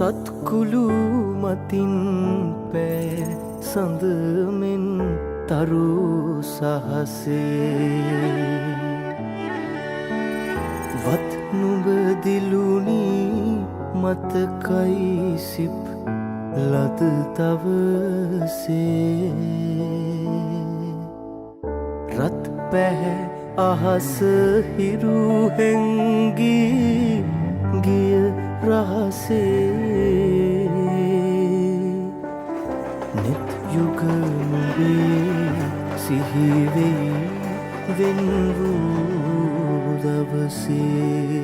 සත්කුළු මතින් පෑ සඳමෙන් තරු සහසේ වත් නුඹ දිලුණි මතකයි සිප් ලද තවසේ රත් පැහැ අහස හිරු හැංගී ගිය රහසේ නෙත් යුග නුඹේ සිහිවෙයි වෙන් වූ දවසේ.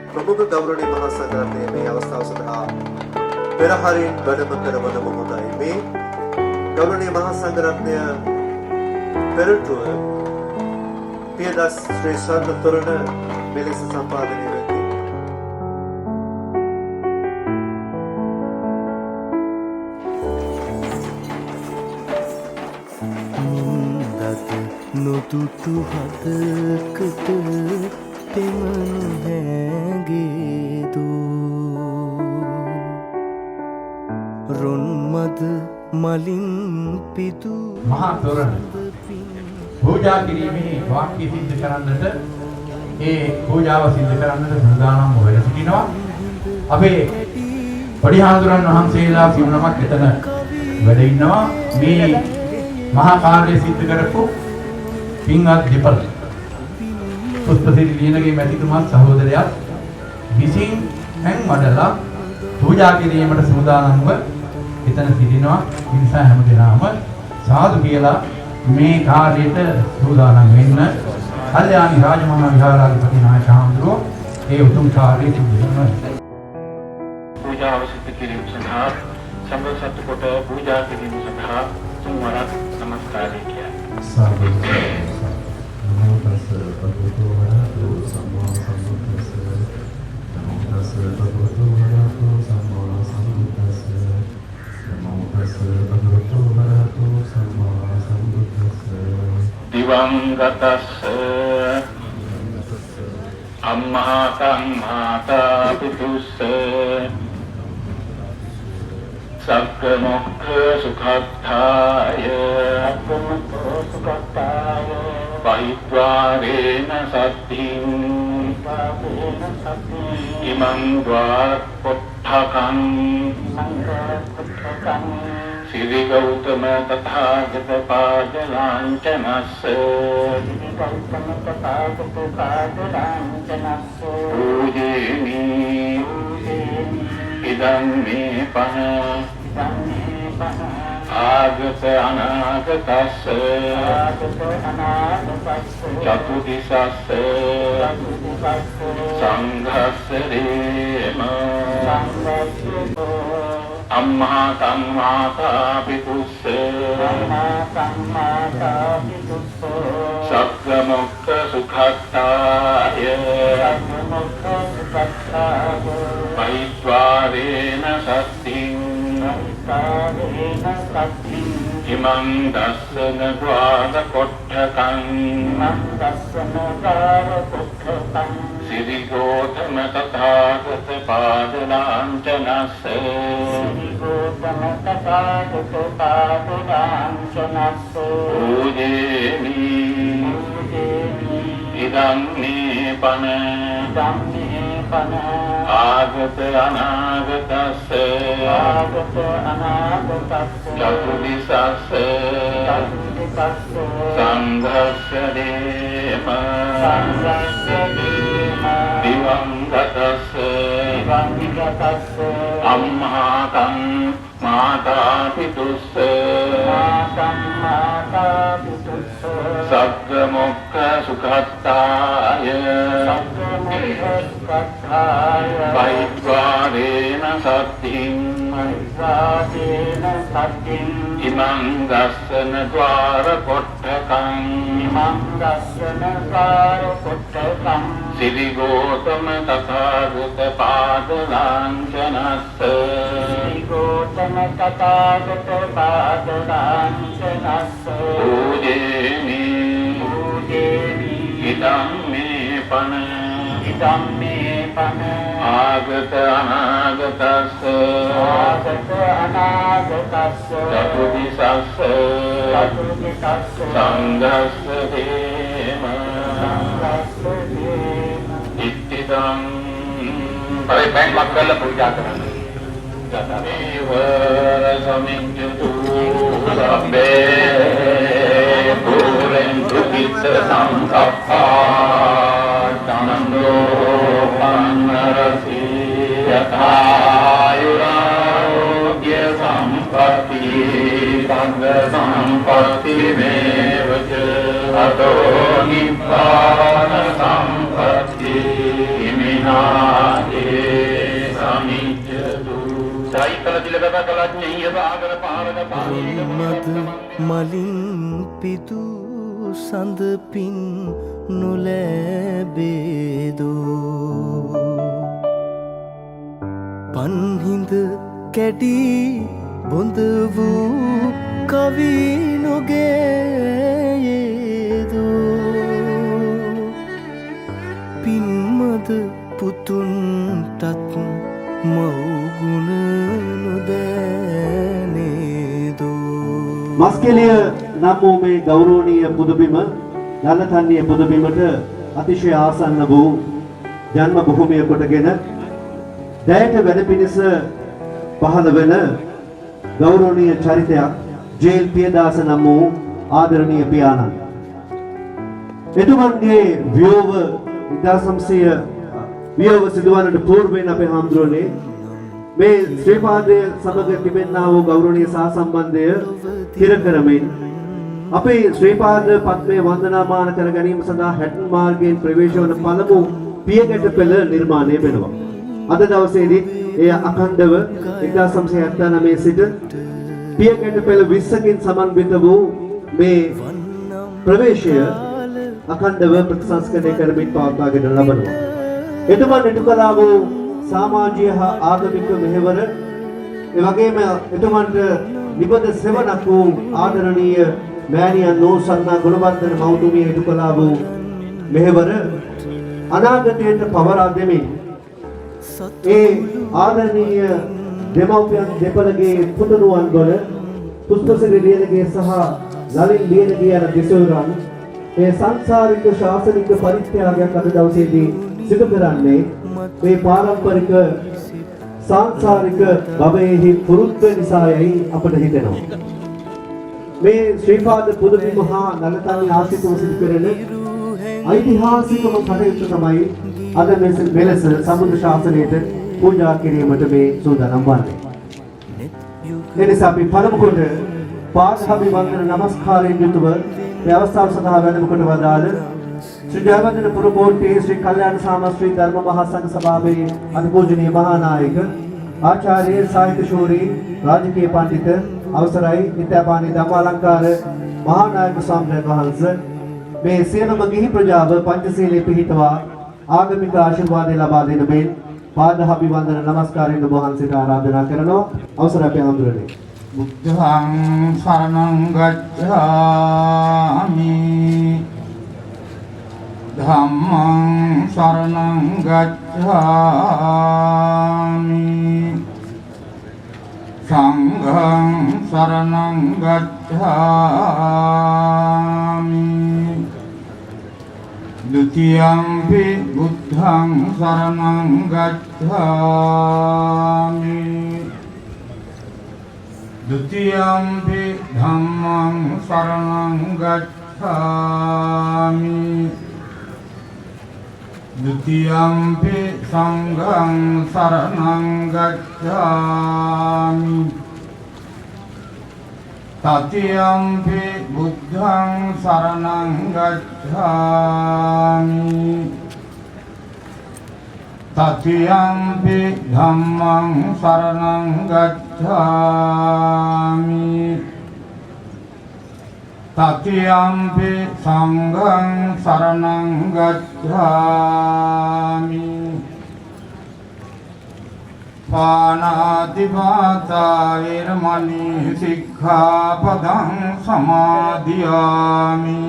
ප්‍රමුඛ ගෞරවනීය මහා සංඝරත්නයේ මේ අවස්ථාව සඳහා පෙරහරින් වැඩම කරවන මොහොතයි මේ ගෞරවනීය මහා සංඝරත්නය පෙරටුව පියදස් ශ්‍රී ශාන්ත තොරණ මෙලෙස සම්පාදනය වෙති. නොතුතු හදකට පෙමනු හැගේදු රොන්මද මලින් පිදු මහා තොරණ පූජා කිරීමේ වාක්‍ය සිද්ධ කරන්නට ඒ පූජාව සිද්ධ කරන්නට සූදානම් වෙලා සිටිනවා. අපේ පරිහාඳුරන් වහන්සේලා සිවුනමක් එතන වැඩ ඉන්නවා. මේ මහා කාර්ය සිද්ධ කරපු පින්වත් දෙපළ පුෂ්පසිරි ලියනගේ මැතිතුමා සහෝදරයා විසින් හැන් වඩලා පූජා කිරීමට සූදානම්ව එතන සිටිනවා. ඒ නිසා හැම දිනම සාදු කියලා මේ කාර්යයට සූදානම් වෙන්න කල්යාණි රාජමහා විහාරාධිපති නායක හඳුරෝ ඒ උතුම් කාර්යය සිදු කරනවා. පූජාව සිදු කිරීම සඳහා සම්බන්ධ කොට පූජා කිරීම සඳහා තුන්වරක් නමස්කාරය කියනවා. සාදු නමෝ තස් භගවතු වරහතු සම්මා සම්බුද්දස්ස නමෝ තස් භගවතු වරහතු සම්මා සම්බුද්දස්ස නමෝ තස් භගවතු වරහතු සම්මා සම්බුද්දස්ස දිවංගතස්ස අම්මහතං මාතා පිතුස්ස සක්කමොක්ඛ සුඛත්ථාය පහිත්වාරේන සත්තිං ඉමං ද්වාරපොට්ඨකං සිරි ගෞතම තථාගත පාදලාංචනස්ස පූජේමි ඉදං මේ පන ආගත අනාගතස්ස චතුදිසස්ස සංඝස්ස රේම අම්මා තම්මාතා පිතුස්ස සක්කමොක්ඛ සුඛත්තාය පෛත්වාරේන සත්තිං ඉමං දස්සන ද්වාර කොට්ඨකං සිරි ගෝතම තථාගත පාදලාංචනස්ස පූජේමි ඉදං මේ පන ආගත අනාගතස්ස චතුදිසස්ස සංඝස්ස දේම දිවංගතස්ස අම්මහතං මාතා පිතුස්ස සග්ගමොක්ඛ සුඛත්තාය පෛත්වාරේන සත්තිං ඉමං දස්සන ද්වාර කොට්ඨකං සිරි ගෝතම තථාගත පාදලාංචනස්ස පූජේමි ඉදං මේ පන ආගත අනාගතස්ස චතුදිසස්ස සංඝස්ස දේම ඉත්තිදං පරි බැංක් ලක් කරලා පූජා කරන්න. ජතමේව සමිඤ්ඤතු සබ්බේ පුරෙන් දුක්ඛ සංඛප්පා චනන්දෝ පන්නරසි යථායුරෝග්‍ය සම්පatti සංඝ සම්පatti මේවච අතෝ නිපාන සම්පatti ඉමිනාතේ සමිච්ඡතු සයිකල දිලබකලඤ්ඤය සාගර පාරක මද මලින් පිදු සඳ පින් නොලැබේදෝ පන්හිඳ කැටි බොඳ වූ කවි නොගේයේදෝ පින්මද පුතුන්ටත් මව්ගුණ නොදෑනේදෝ මස්කෙලිය නම් වූ මේ ගෞරවනීය පුදබිම නලතන්නිය පුදබිමට අතිශය ආසන්න වූ ජන්ම භූමිය කොටගෙන දැයට වැඩ පිණිස පහළ වෙන ගෞරවනීය චරිතයක් ජේල් පියදාස නම් වූ ආදරණීය පියාණන්. එතුමන්ගේ වියෝව 1900 වියෝව සිදුවන්නට పూర్වයෙන් අපේ හාමුදුරනේ මේ ශ්‍රී පාදයේ සමග තිබෙනා වූ ගෞරවනීය සහසම්බන්ධය තිර කරමින් අපේ ශ්‍රී පාද පත්මේ වන්දනාමාන කර ගැනීම සඳහා හැටන් මාර්ගයෙන් ප්‍රවේශ වන පළමු පියගැට පෙළ නිර්මාණය වෙනවා. අද දවසේදී එය අඛණ්ඩව 1979 සිට පියගැට පෙළ 20කින් සමන්විත වූ මේ ප්‍රවේශය අඛණ්ඩව ප්‍රතිසංස්කරණය කරමින් පවත්වාගෙන ලබනවා. එතුමන් ඉටු කළා වූ සමාජීය හා ආගමික මෙහෙවර එවැගේම එතුමන්ට නිබඳ සෙවණක් වූ ආදරණීය මෑණියන් නෝසන්නා ගුණවර්ධන මෞතුමිය ඉටු කළා වූ මෙහෙවර අනාගතයට පවරා දෙමින් ඒ ආදරණීය දෙමව්පියන් දෙපළගේ පුතුණුවන් වල පුෂ්පසිරි ලියනගේ සහ නලින් ලියනගේ යන දෙසවරන් මේ සංසාරික ශාසනික පරිත්‍යාගයක් අද දවසේදී සිදු කරන්නේ මේ පාරම්පරික සංසාරික භවයේහි පුරුද්ද නිසායයි අපට හිතෙනවා. මේ ශ්‍රී පාද පුදබිම හා නලතන්නිය ආශ්‍රිතව සිදු කරන ඓතිහාසිකම කටයුතු තමයි අද මෙලෙස සම්බුද්ධ ශාසනයට පූජා කිරීමට මේ සූදානම් වන්නේ. එනිසා අපි පළමු කොට පාදාභිවන්දන නමස්කාරයෙන් යුතුව මේ අවස්ථාව සඳහා වැඩම කොට වදාළ ශ්‍රී ජයවර්ධන පුරකෝට්ටේ ශ්‍රී කල්යාණ සාමශ්‍රී ධර්ම මහා සංඝ සභාවේ අතිපූජනීය මහා නායක ආචාර්ය සාහිත්‍ය ශූරී රාජකීය පඬිත අවසරයි විද්‍යාපාණි ධම්මාලංකාර මහා නායක ස්වාමීන් වහන්සේ මේ සියලුම ගිහි ප්‍රජාව පංචශීලයේ පිහිටවා ආගමික ආශිර්වාද ලබා දෙන මෙන් පාදාභිවන්දන නමස්කාරයෙන් ඔබ වහන්සේට ආරාධනා කරනවා. අවසරයි අපේ හඳුරන්නේ. බුද්ධං සරණං ගච්ඡාමි ධම්මං සරණං ගච්ඡාමි සංඝං සරණං ගච්ඡාමි ဒုတိယံ පි බුද්ධං සරණං ගච්ඡාමි ဒုတိယံ පි ධම්මං සරණං ගච්ඡාමි ဒုတိယံ පි සංඝං සරණං ගච්ඡාමි တတိယံ පි බුද්ධං සරණං ගච්ඡාමි တတိယံ පි ධම්මං සරණං ගච්ඡාමි တတိယံ පි සංඝං සරණං ගච්ඡාමි ปานาติปาตาเวรมณีสิกขาปดังสมาธิยามิ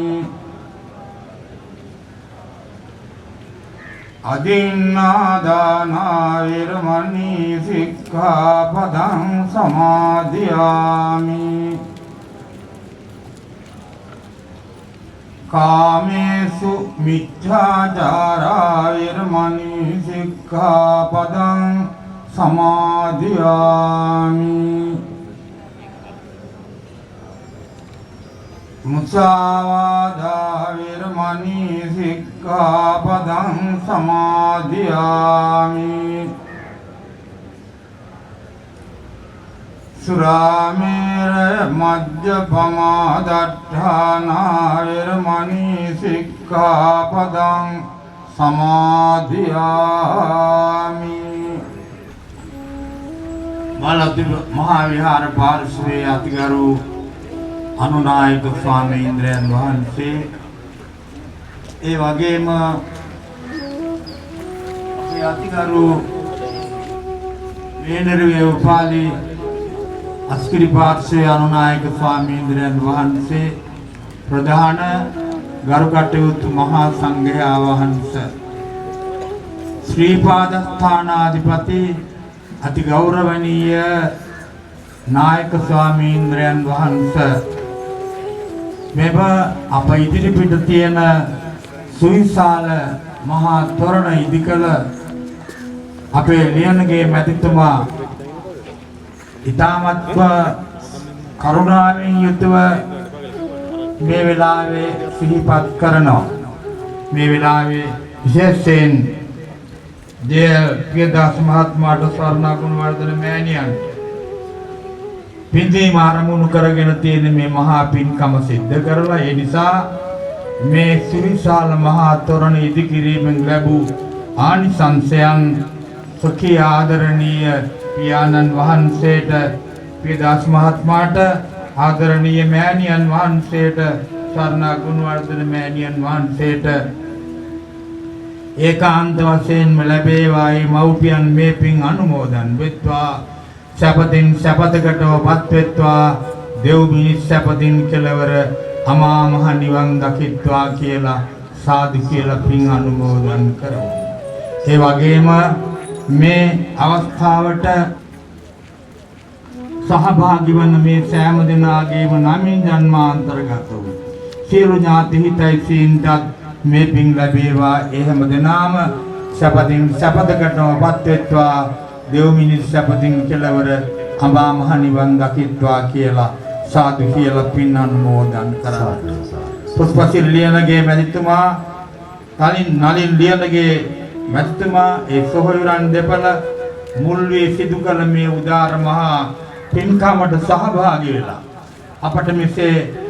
අදින්නාදානා වේරමණී සික්ඛාපදං සමාදියාමි කාමේසු මිච්ඡාචාරා වේරමණී සික්ඛාපදං සමාදියාමි මුසාවාදා වේරමණී සික්ඛාපදං සමාදියාමි සුරාමේර මජ්ජපමා දට්ඨානා වේරමණී සික්ඛාපදං සමාදියාමි මාළද්දි මහා විහාර පාර්ශ්වයේ අතිගරු අනුනායක ස්වාමීන් වහන්සේ ඒ වගේම අපේ අතිගරු වේනරුවේ උපාලි අස්කිරි පාර්ශ්වයේ අනුනායක ස්වාමීන් වහන්සේ ප්‍රධාන ගරු කටයුතු මහා සංඝයා වහන්සේ ශ්‍රී පාදස්ථානාධිපති අති ගෞරවනීය නායක ස්වාමීන් වහන්සේ මෙව අප ඉදිරිපිට තියෙන සුවිශාල මහා තොරණ ඉදිකළ අපේ ලියනගේ මැතිතුමා ඊ타මත්ව කරුණාවෙන් යුතුව මේ වෙලාවේ සිහිපත් කරනවා මේ වෙලාවේ විශේෂයෙන් පියදාස මහත්මයාට ස්වර්ණ ගුණවර්ධන මෑණියන් පින්දීම ආරමුණු කරගෙන තියෙන මේ මහා පින්කම සිද්ධ කරලා ඒ නිසා මේ සුවිශාල මහා තොරණ ඉදිකිරීමෙන් ලැබූ ආනිසංසයන් සුඛී ආදරණීය පියාණන් වහන්සේට පියදාස මහත්මයාට ආදරණීය මෑණියන් වහන්සේට ස්වර්ණ ගුණවර්ධන මෑණියන් වහන්සේට ඒකාන්ත වශයෙන්ම ලැබේවායි මව්පියන් මේ පින් අනුමෝදන් වෙත්වා සපතින් සපතකටපත් වෙත්වා දෙව් මිනිස් සපතින් කෙලවර අමා මහ නිවන් දකිත්වා කියලා සාදු කියලා පින් අනුමෝදන් කරමු. ඒ වගේම මේ අවස්ථාවට සහභාගී වන මේ සෑම දෙනාගේම නමින් ජන්මාන්තරගත වූ සියලු ඥාති හිතයිසීන්ටත් මේ පින් ලැබේවා. ඒ හැම දෙනාම සපතින් සපතකටපත් වෙත්වා දෙව් මිනිස් සපතින් කෙලවර අමා මහ නිවන් දකිත්වා කියලා සාදු කියලා පින් අනුමෝදන් කරා. පුස්පසිල් ලියනගේ මැතිතුමා නලින් ලියනගේ මැතිතුමා ඒ සොහොයුරන් දෙපළ මුල් වී සිදු කළ මේ උදාර මහා පින්කමට සහභාගී වෙලා අපට මෙසේ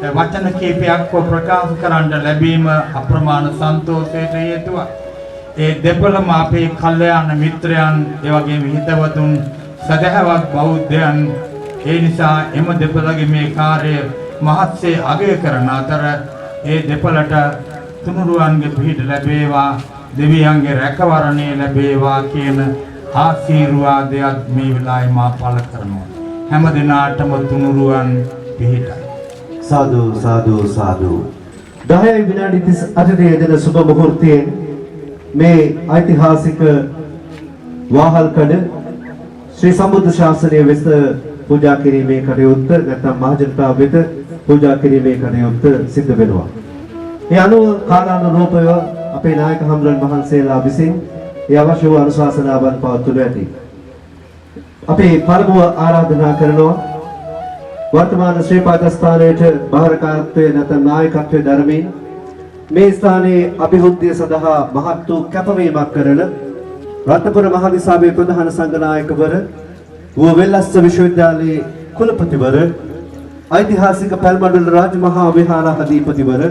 වචන කීපයක් ප්‍රකාශ කරන්න ලැබීම අප්‍රමාණ සන්තෝෂයට හේතුවක්. ඒ දෙපළම අපේ කල්යාණ මිත්‍රයන් ඒ වගේම හිතවතුන් සදහවත් බෞද්ධයන් ඒ නිසා එම දෙපළගේ මේ කාර්ය මහත්සේ අගය කරන අතර ඒ දෙපළට තුනුරුවන්ගේ පිහිට ලැබේවා දෙවියන්ගේ රැකවරණය ලැබේවා කියන ආශිර්වාදයක් මේ වෙලාවේ මා පළ කරනවා. හැම දිනාටම තුනුරුවන් පිහිටයි. සාදු සාදු සාදු 10 විනාඩි 38 යෙදෙන සුබ මුහුර්තයේ මේ ඓතිහාසික වාහල්කඩ ශ්‍රී සම්බුද්ධ ශාසනය වෙත පූජා කිරීමේ කටයුත්ත නැත්නම් මහජනතාව වෙත පූජා කිරීමේ කටයුත්ත සිද්ධ වෙනවා. ඒ අනුව කාලානුරූපව අපේ නායක හම්රන් වහන්සේලා විසින් ඒ අවශ්‍ය වූ අනුශාසනාවන් පවත්වනු ඇති. අපි පළමුව ආරාධනා කරනවා වර්තමාන ශ්‍රී පාදස්ථානයේ බාහිරකාරත්වයේ නැත්නම් නායකත්වයේ ධර්මයෙන් මේ ස්ථානයේ අභිවෘද්ධිය සඳහා මහත් වූ කැපවීමක් කරන රත්නපුර මහදිසාවේ ප්‍රධාන සංඝනායකවර වූ වෙල්ලස්ස විශ්වවිද්‍යාලයේ කුලපතිවර ඓතිහාසික පැල්මඩුල්ල රාජමහා විහාරාධිපතිවර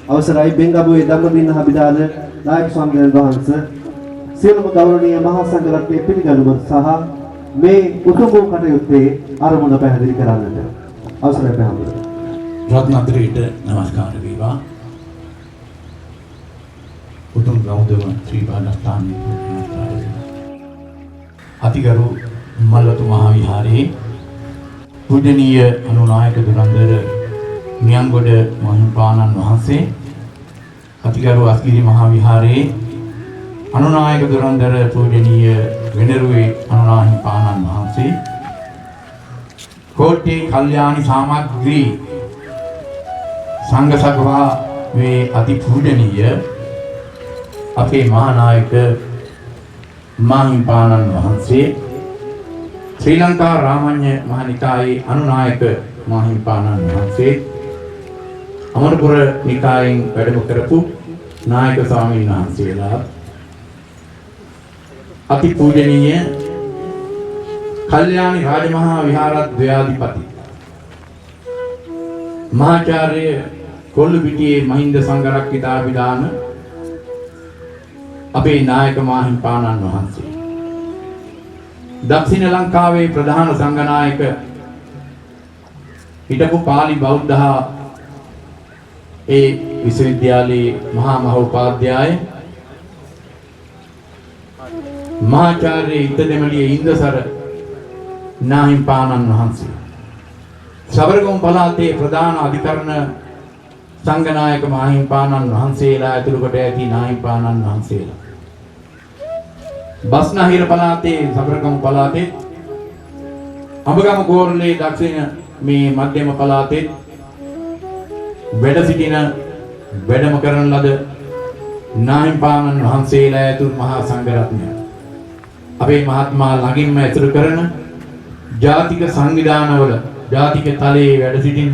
අවසරයි බෙන්ගමුවේ ධම්මදින්න අභිදාන නායක ස්වාමීන් වහන්සේ සියලුම ගෞරවනීය මහා සංඝරත්නයේ පිළිගැනීම සහ මේ උතුම් වූ කටයුත්තේ අරමුණ පැහැදිලි කරන්නට අවසරයි පැහැදිලි. රත්නත්‍රයට নমස්කාර වේවා. උතුම් ගෞතම ශ්‍රී පාදස්ථානයේ අතිගරු මල්වතු මහා විහාරයේ පූජනීය අනුනායක දුරන්දර නියංගොඩ මහින්පාණන් වහන්සේ, අතිගරු අස්ගිරි මහා විහාරයේ අනුනායක දුරන්දර පූජනීය වෙනරුවේ අනුනාහිමි පාණන් වහන්සේ කෝට්ටේ කල්යාණි සාමග්‍රී සංඝ සභා වේ අති පූජනීය අපේ මහානායක මාහිමිපාණන් වහන්සේ ශ්‍රී ලංකා රාමඤ්ඤ මහනිකායේ අනුනායක මාහිමිපාණන් වහන්සේ අමරපුර නිකායෙන් වැඩම කරපු නායක ස්වාමීන් වහන්සේලා අති පූජනීය කල්යාණි රාජමහා විහාරද්වයාධිපති මහාචාර්ය කොල්ලුපිටියේ මහින්ද සංඝරක්කිතාභිදාන අපේ නායක මාහිමිපාණන් වහන්සේ දක්ෂිණ ලංකාවේ ප්‍රධාන සංඝනායක හිටපු පාලි බෞද්ධ ඒ විශ්වවිද්‍යාලයේ මහා මහෝපාධ්‍යාය මහාචාර්ය ඉත්තදෙමළියේ ඉන්දසර නාහිමිපාණන් වහන්සේ සබරගමු පළාතේ ප්‍රධාන අධිකරණ සංඝනායක මාහිමිපාණන් වහන්සේලා ඇතුළු කොට ඇති නාහිමිපාණන් වහන්සේලා බස්නාහිර පළාතේ සබරගමු පළාතේ අඹගම කෝරළේ දක්ෂිණ මේ මධ්‍යම පළාතේ වැඩ සිටින වැඩම කරන ලද නාහිමිපාණන් වහන්සේලා ඇතුළු මහා සංඝරත්නය අපේ මහත්මා ළඟින්ම ඇතුළු කරන ජාතික සංවිධානවල ජාතික තලයේ වැඩ සිටින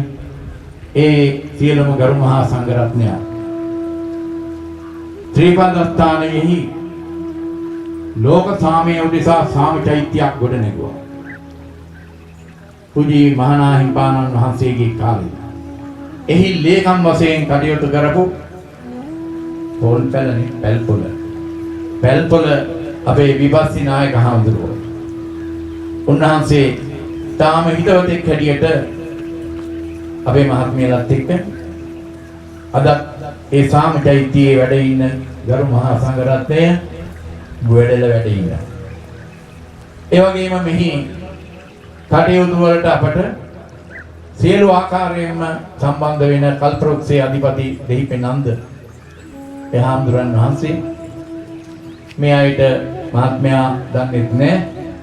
ඒ සියලුම ගරු මහා සංඝරත්නය ත්‍රිපදස්ථානයෙහි ලෝක සාමය උදෙසා සාම චෛත්‍යයක් ගොඩ නැගුවා. පුජී මහානාහිමිපාණන් වහන්සේගේ කාලේ එහි ලේකම් වශයෙන් කටයුතු කරපු පැල්පොළ අපේ විපස්සී නායක හඳුරුවෝ. උන්වහන්සේ තාම හිතවතෙක් හැටියට අපේ මහත්මියලත් එක්ක අද ඒ සාම චෛත්‍යයේ වැඩ ඉන්න ගරු මහා සංඝරත්නය ගොඩල වැඩ ඉන්නවා. ඒ වගේම මෙහි කටයුතු වලට අපට සියලු ආකාරයෙන්ම සම්බන්ධ වෙන කල්පවෘක්ෂයේ අධිපති දෙහිපේ නන්ද එහාම්දුරන් වහන්සේ මේ අයට මහත්මයා දන්නේ නැහැ.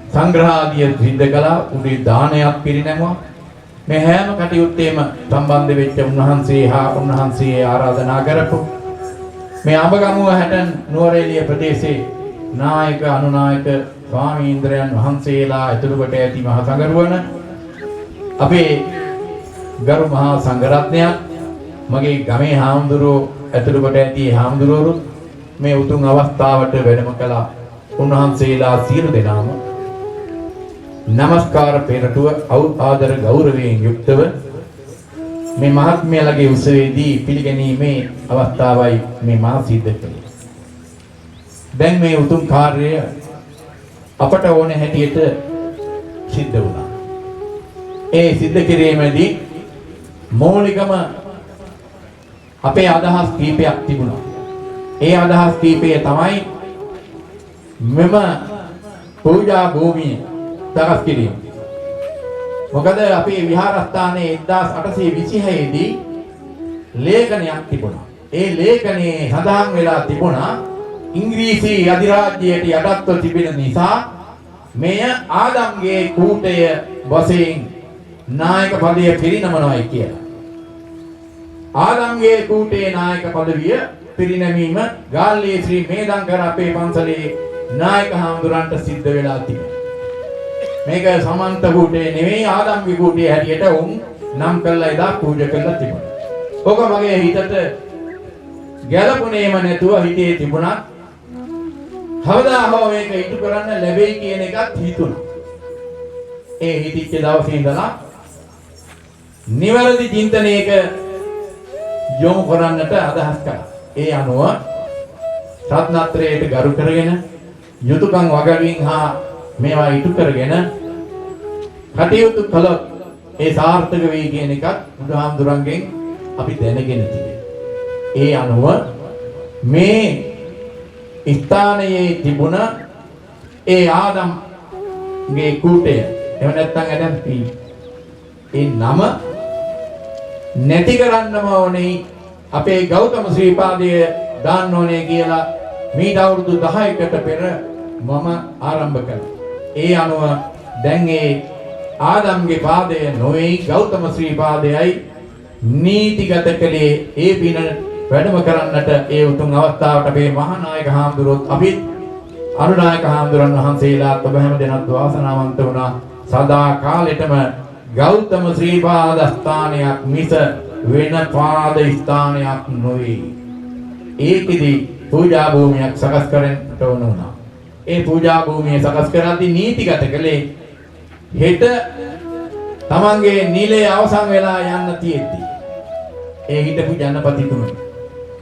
සංග්‍රහාදිය සිද්ධ කළා, උදේ දානයක් පිරිනැමුවා. මේ හැම කටයුත්තේම සම්බන්ධ වෙච්ච උන්වහන්සේ හා උන්වහන්සේ ආරාධනා කරපු මේ අඹගමුව හැටන් නුවරඑළිය ප්‍රදේශයේ නායක අනුනායක ස්වාමීන්ද්‍රයන් වහන්සේලා ඇතුළු කොට ඇති මහ සංඝරුවන අපේ ගරු මහා සංඝරත්නයත් මගේ ගමේ හාමුදුරුවෝ ඇතුළු කොට ඇති හාමුදුරුවෝ මේ උතුම් අවස්ථාවට වැඩම කළා. උන්වහන්සේලා සියලු දෙනාම නමස්කාර පෙරටුව ආදර ගෞරවයෙන් යුක්තව මේ මහත්මයාලගේ උත්සවයේදී පිළිගැනීමේ අවස්ථාවයි මේ මා සිද්ධ කළේ. දැන් මේ උතුම් කාර්යය අපට ඕන හැටියට සිද්ධ වුණා. ඒ සිද්ධ කිරීමේදී මৌলিකම අපේ අදහස් කීපයක් තිබුණා. ඒ අදහස් කීපය තමයි මෙම පූජා භූමිය සකස් කිරීම. මොකද අපේ විහාරස්ථානයේ 1826 දී ලේඛනයක් තිබුණා. ඒ ලේඛනයේ සඳහන් වෙලා තිබුණා ඉංග්‍රීසි අධිරාජ්‍යයට යටත්ව තිබෙන නිසා මෙය ආදම්ගේ කූටය වශයෙන් නායක පදය පිරිනමනවායි කියලා. ආදම්ගේ කූටේ නායක පදවිය පිරිනැමීම ගාල්ලේ ශ්‍රී මේදංකර අපේ පන්සලේ නායක හාමුදුරන්ට සිද්ධ වෙලා තිබෙනවා. මේක සමන්ත කූටේ නෙවෙයි ආදම්ගේ කූටේ හැටියට උන් නම් කළා එදා පූජා කළා තිබුණා. ඔක මගේ හිතට ගැළපුණේම නැතුව හිතේ තිබුණා. කවදා හෝ මේක ඉටු කරන්න ලැබෙයි කියන එකත් හිතුණා. ඒ හිතිච්ච දවසේ ඉඳලා නිවැරදි චින්තනයක යොමු කරන්නට අදහස් කළා. ඒ අනුව රත්නත්‍රයට ගරු කරගෙන යුතුයකම් වගවීම් හා මේවා ඉටු කරගෙන කටයුතු කළොත් ඒ සාර්ථක වෙයි කියන එකත් බුදුහාමුදුරන්ගෙන් අපි දැනගෙන තිබෙනවා. ඒ අනුව මේ ස්ථානයේ තිබුණ ඒ ආදම්ගේ කූටය එහෙම නැත්නම් ඇදම්පි ඒ නම නැති කරන්නම ඕනේ අපේ ගෞතම ශ්‍රීපාදය දාන්න ඕනේ කියලා මීට අවුරුදු 10කට පෙර මම ආරම්භ කළා. ඒ අනුව දැන් ඒ ආදම්ගේ පාදය නොවේ ගෞතම ශ්‍රී පාදයයි නීතිගත කළේ ඒ පින වැඩම කරන්නට ඒ උතුම් අවස්ථාවට අපේ මහානායක හාමුදුරුවෝත් අපි අනුනායක හාමුදුරන් වහන්සේලාත් ඔබ හැම දෙනාත් වාසනාවන්ත වුණා. සදා කාලෙටම ගෞතම ශ්‍රී පාද ස්ථානයක් මිස වෙන පාද ස්ථානයක් නොවේ. ඒකෙදි පූජා භූමියක් සකස් කරන්නට ඕන වුණා. ඒ පූජා භූමිය සකස් කරද්දී නීතිගත කළේ හෙට තමන්ගේ නිලය අවසන් වෙලා යන්න තියෙද්දි ඒ හිටපු ජනපතිතුමනි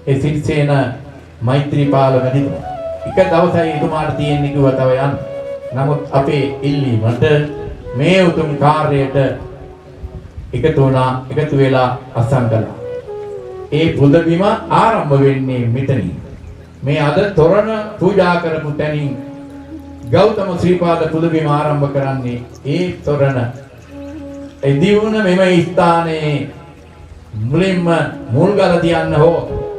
ඒ සිරිසේන මෛත්‍රීපාල මැතිතුමා එක දවසයි එතුමාට තියෙන්නේ කිව්වා තව යන්න. නමුත් අපේ ඉල්ලීමට මේ උතුම් කාර්යයට එකතු වෙලා අත්සන් කළා. ඒ පුදබිම ආරම්භ වෙන්නේ මෙතනින්. මේ අද තොරණ පූජා කරපු තැනින් ගෞතම ශ්‍රී පාද පුදබිම ආරම්භ කරන්නේ ඒ තොරණ. එදිවුන මෙම ස්ථානයේ මුලින්ම මුල්ගල තියන්න හෝ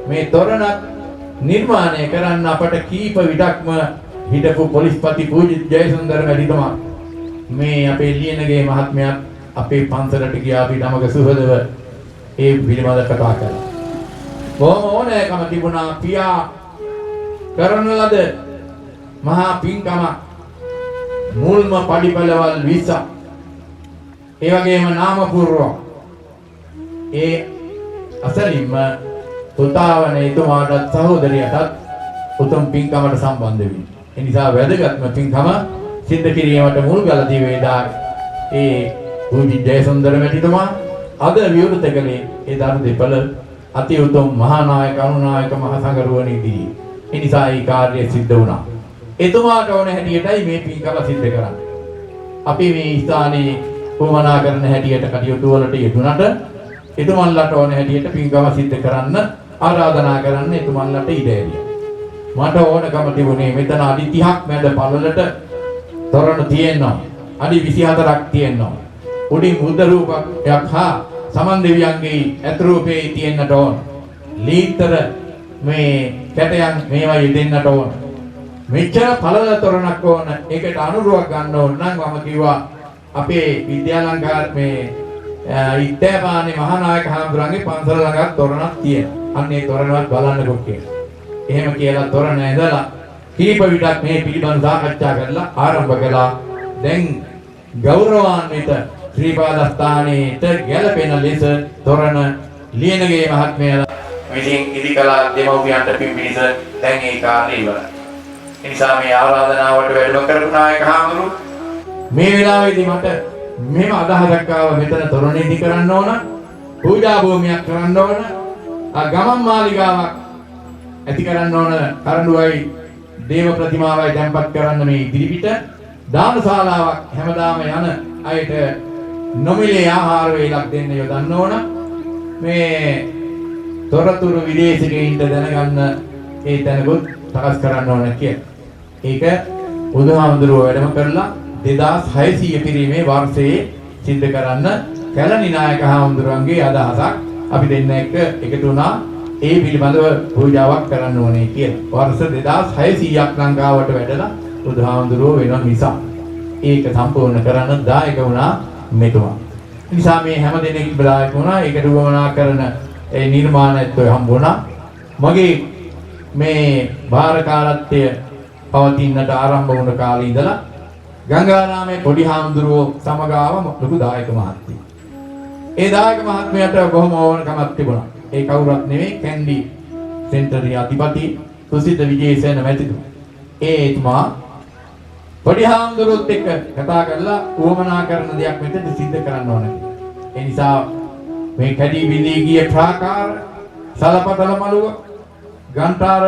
මේ තොරණක් නිර්මාණය කරන්න අපට කීප විටක්ම හිටපු පොලිස්පති පූජිත ජයසුන්දර මැතිතුමා මේ අපේ ලියනගේ මහත්මයාත් අපේ පන්සලට ගියා අපි නමක සුහදව ඒ පිළිබඳව කතා කළා. බොහොම ඕනෑකම තිබුණා පියා කරන ලද මහා පින්කම මුල්ම පඩිපළවල් 20ක් ඒ වගේම නාම පූර්ව ඒ අසලින්ම පුතාවන එතුමාටත් සහෝදරියටත් උතුම් පින්කමට සම්බන්ධ වෙන්නේ. ඒ නිසා වැදගත්ම පින්කම සිද්ධ කිරීමට මුල්ගල දිවේදා ඒ පූජ්‍ය ජයසුන්දර මැතිතුමා අද විවෘත කළේ ඒ ධර්ම දෙපළ අති උතුම් මහානායක අනුනායක මහසඟරුවනේ ඉදිරියේ. ඒ නිසා ඒ කාර්යය සිද්ධ වුණා. එතුමාට ඕන හැටියටයි මේ පින්කම සිද්ධ කරන්නේ. අපි මේ ස්ථානයේ උවමනා කරන හැටියට කටයුතු වලට යෙදුනට එතුමන්ලට ඕන හැටියට පින්කම සිද්ධ කරන්න ආරාධනා කරන්න එතුමන්ලට ඉඩ ඇරියා. මට ඕනකම තිබුණේ මෙතන අඩි 30ක් මැද පළලට තොරණ තියෙනවා. අඩි 24ක් තියෙනවා. උඩින් බුද්ධ රූපයක් හා සමන් දෙවියන්ගේ ඇතුරූපේ තියෙන්නට ඕන. ලීතර මේ කැටයන් මේවා යෙදෙන්නට ඕන. මෙච්චර පළල තොරණක් ඕන. ඒකට අනුරුවක් ගන්න ඕන නම් මම කිව්වා අපේ විද්‍යාලංකාර මේ ඉත්තෑපානේ මහානායක හාමුදුරන්ගේ පන්සල ළඟ තොරණක් තියෙනවා. අන්න ඒ තොරණවත් බලන්නකො කියලා. එහෙම කියලා තොරණ ඇඳලා කීප විටක් මේ පිළිබඳව සාකච්ඡා කරලා ආරම්භ කළා. දැන් ගෞරවාන්විත ශ්‍රී පාදස්ථානයේට ගැළපෙන ලෙස තොරණ ලියනගේ මහත්මයා විසින් ඉදිකලා දෙමව්පියන්ට පිම්පිරිස දැන් ඒ කාර්යය ඉවරයි. ඒ නිසා මේ ආරාධනාවට වැඩම කරපු නායක හාමුදුරු මේ වෙලාවේදී මට මෙහෙම අදහසක් ආව මෙතන තොරණ ඉදි කරන්න ඕන, පූජා භූමියක් කරන්න ඕන, ගමන් මාලිගාවක් ඇති කරන්න ඕන, කරඬුවයි දේව ප්‍රතිමාවයි තැන්පත් කරන්න මේ ඉදිරිපිට දානශාලාවක් හැමදාම යන අයට නොමිලේ ආහාර වේලක් දෙන්න යොදන්න ඕන. මේ තොරතුරු විදේශිකයින්ට දැනගන්න ඒ තැනකුත් සකස් කරන්න ඕන කියලා. ඒක බුදුහාමුදුරුවෝ වැඩම කරලා 2600 පිරීමේ වර්ෂයේ සිද්ධ කරන්න කැලණි නායක හාමුදුරුවන්ගේ අදහසක් අපි දෙන්න එක්ක එකතු වුණා. ඒ පිළිබඳව පූජාවක් කරන්න ඕනේ කියලා. වර්ෂ 2600ක් ලංකාවට වැඩලා බුදුහාමුදුරුවෝ වෙන නිසා ඒක සම්පූර්ණ කරන්න දායක වුණා මෙතුමා. නිසා මේ හැම දෙනෙක් දායක වුණා. ඒකට උවමනා කරන ඒ නිර්මාණයත් හම්බුණා. මගේ මේ භාරකාරත්වය පවතින්නට ආරම්භ වුණ කාලේ ඉඳලා ගංගාරාමේ පොඩි හාමුදුරුවෝ සමගාව ලොකු දායක මහත්මිය. ඒ දායක මහත්මයාට බොහොම ඕනකමක් තිබුණා. ඒ කවුරුත් නෙවෙයි කැන්ඩි සෙන්ටරේ අධිපති සුසිත විජේසේන මැතිතුමා. ඒතුමා පොඩි හාමුදුරුවොත් එක්ක කතා කරලා උවමනා කරන දෙයක් මෙතන සිද්ධ කරන්න ඕන. ඒ නිසා මේ කැඩි බිඳී ගිය ප්‍රාකාර සලපතල මළුව ගන්ටාර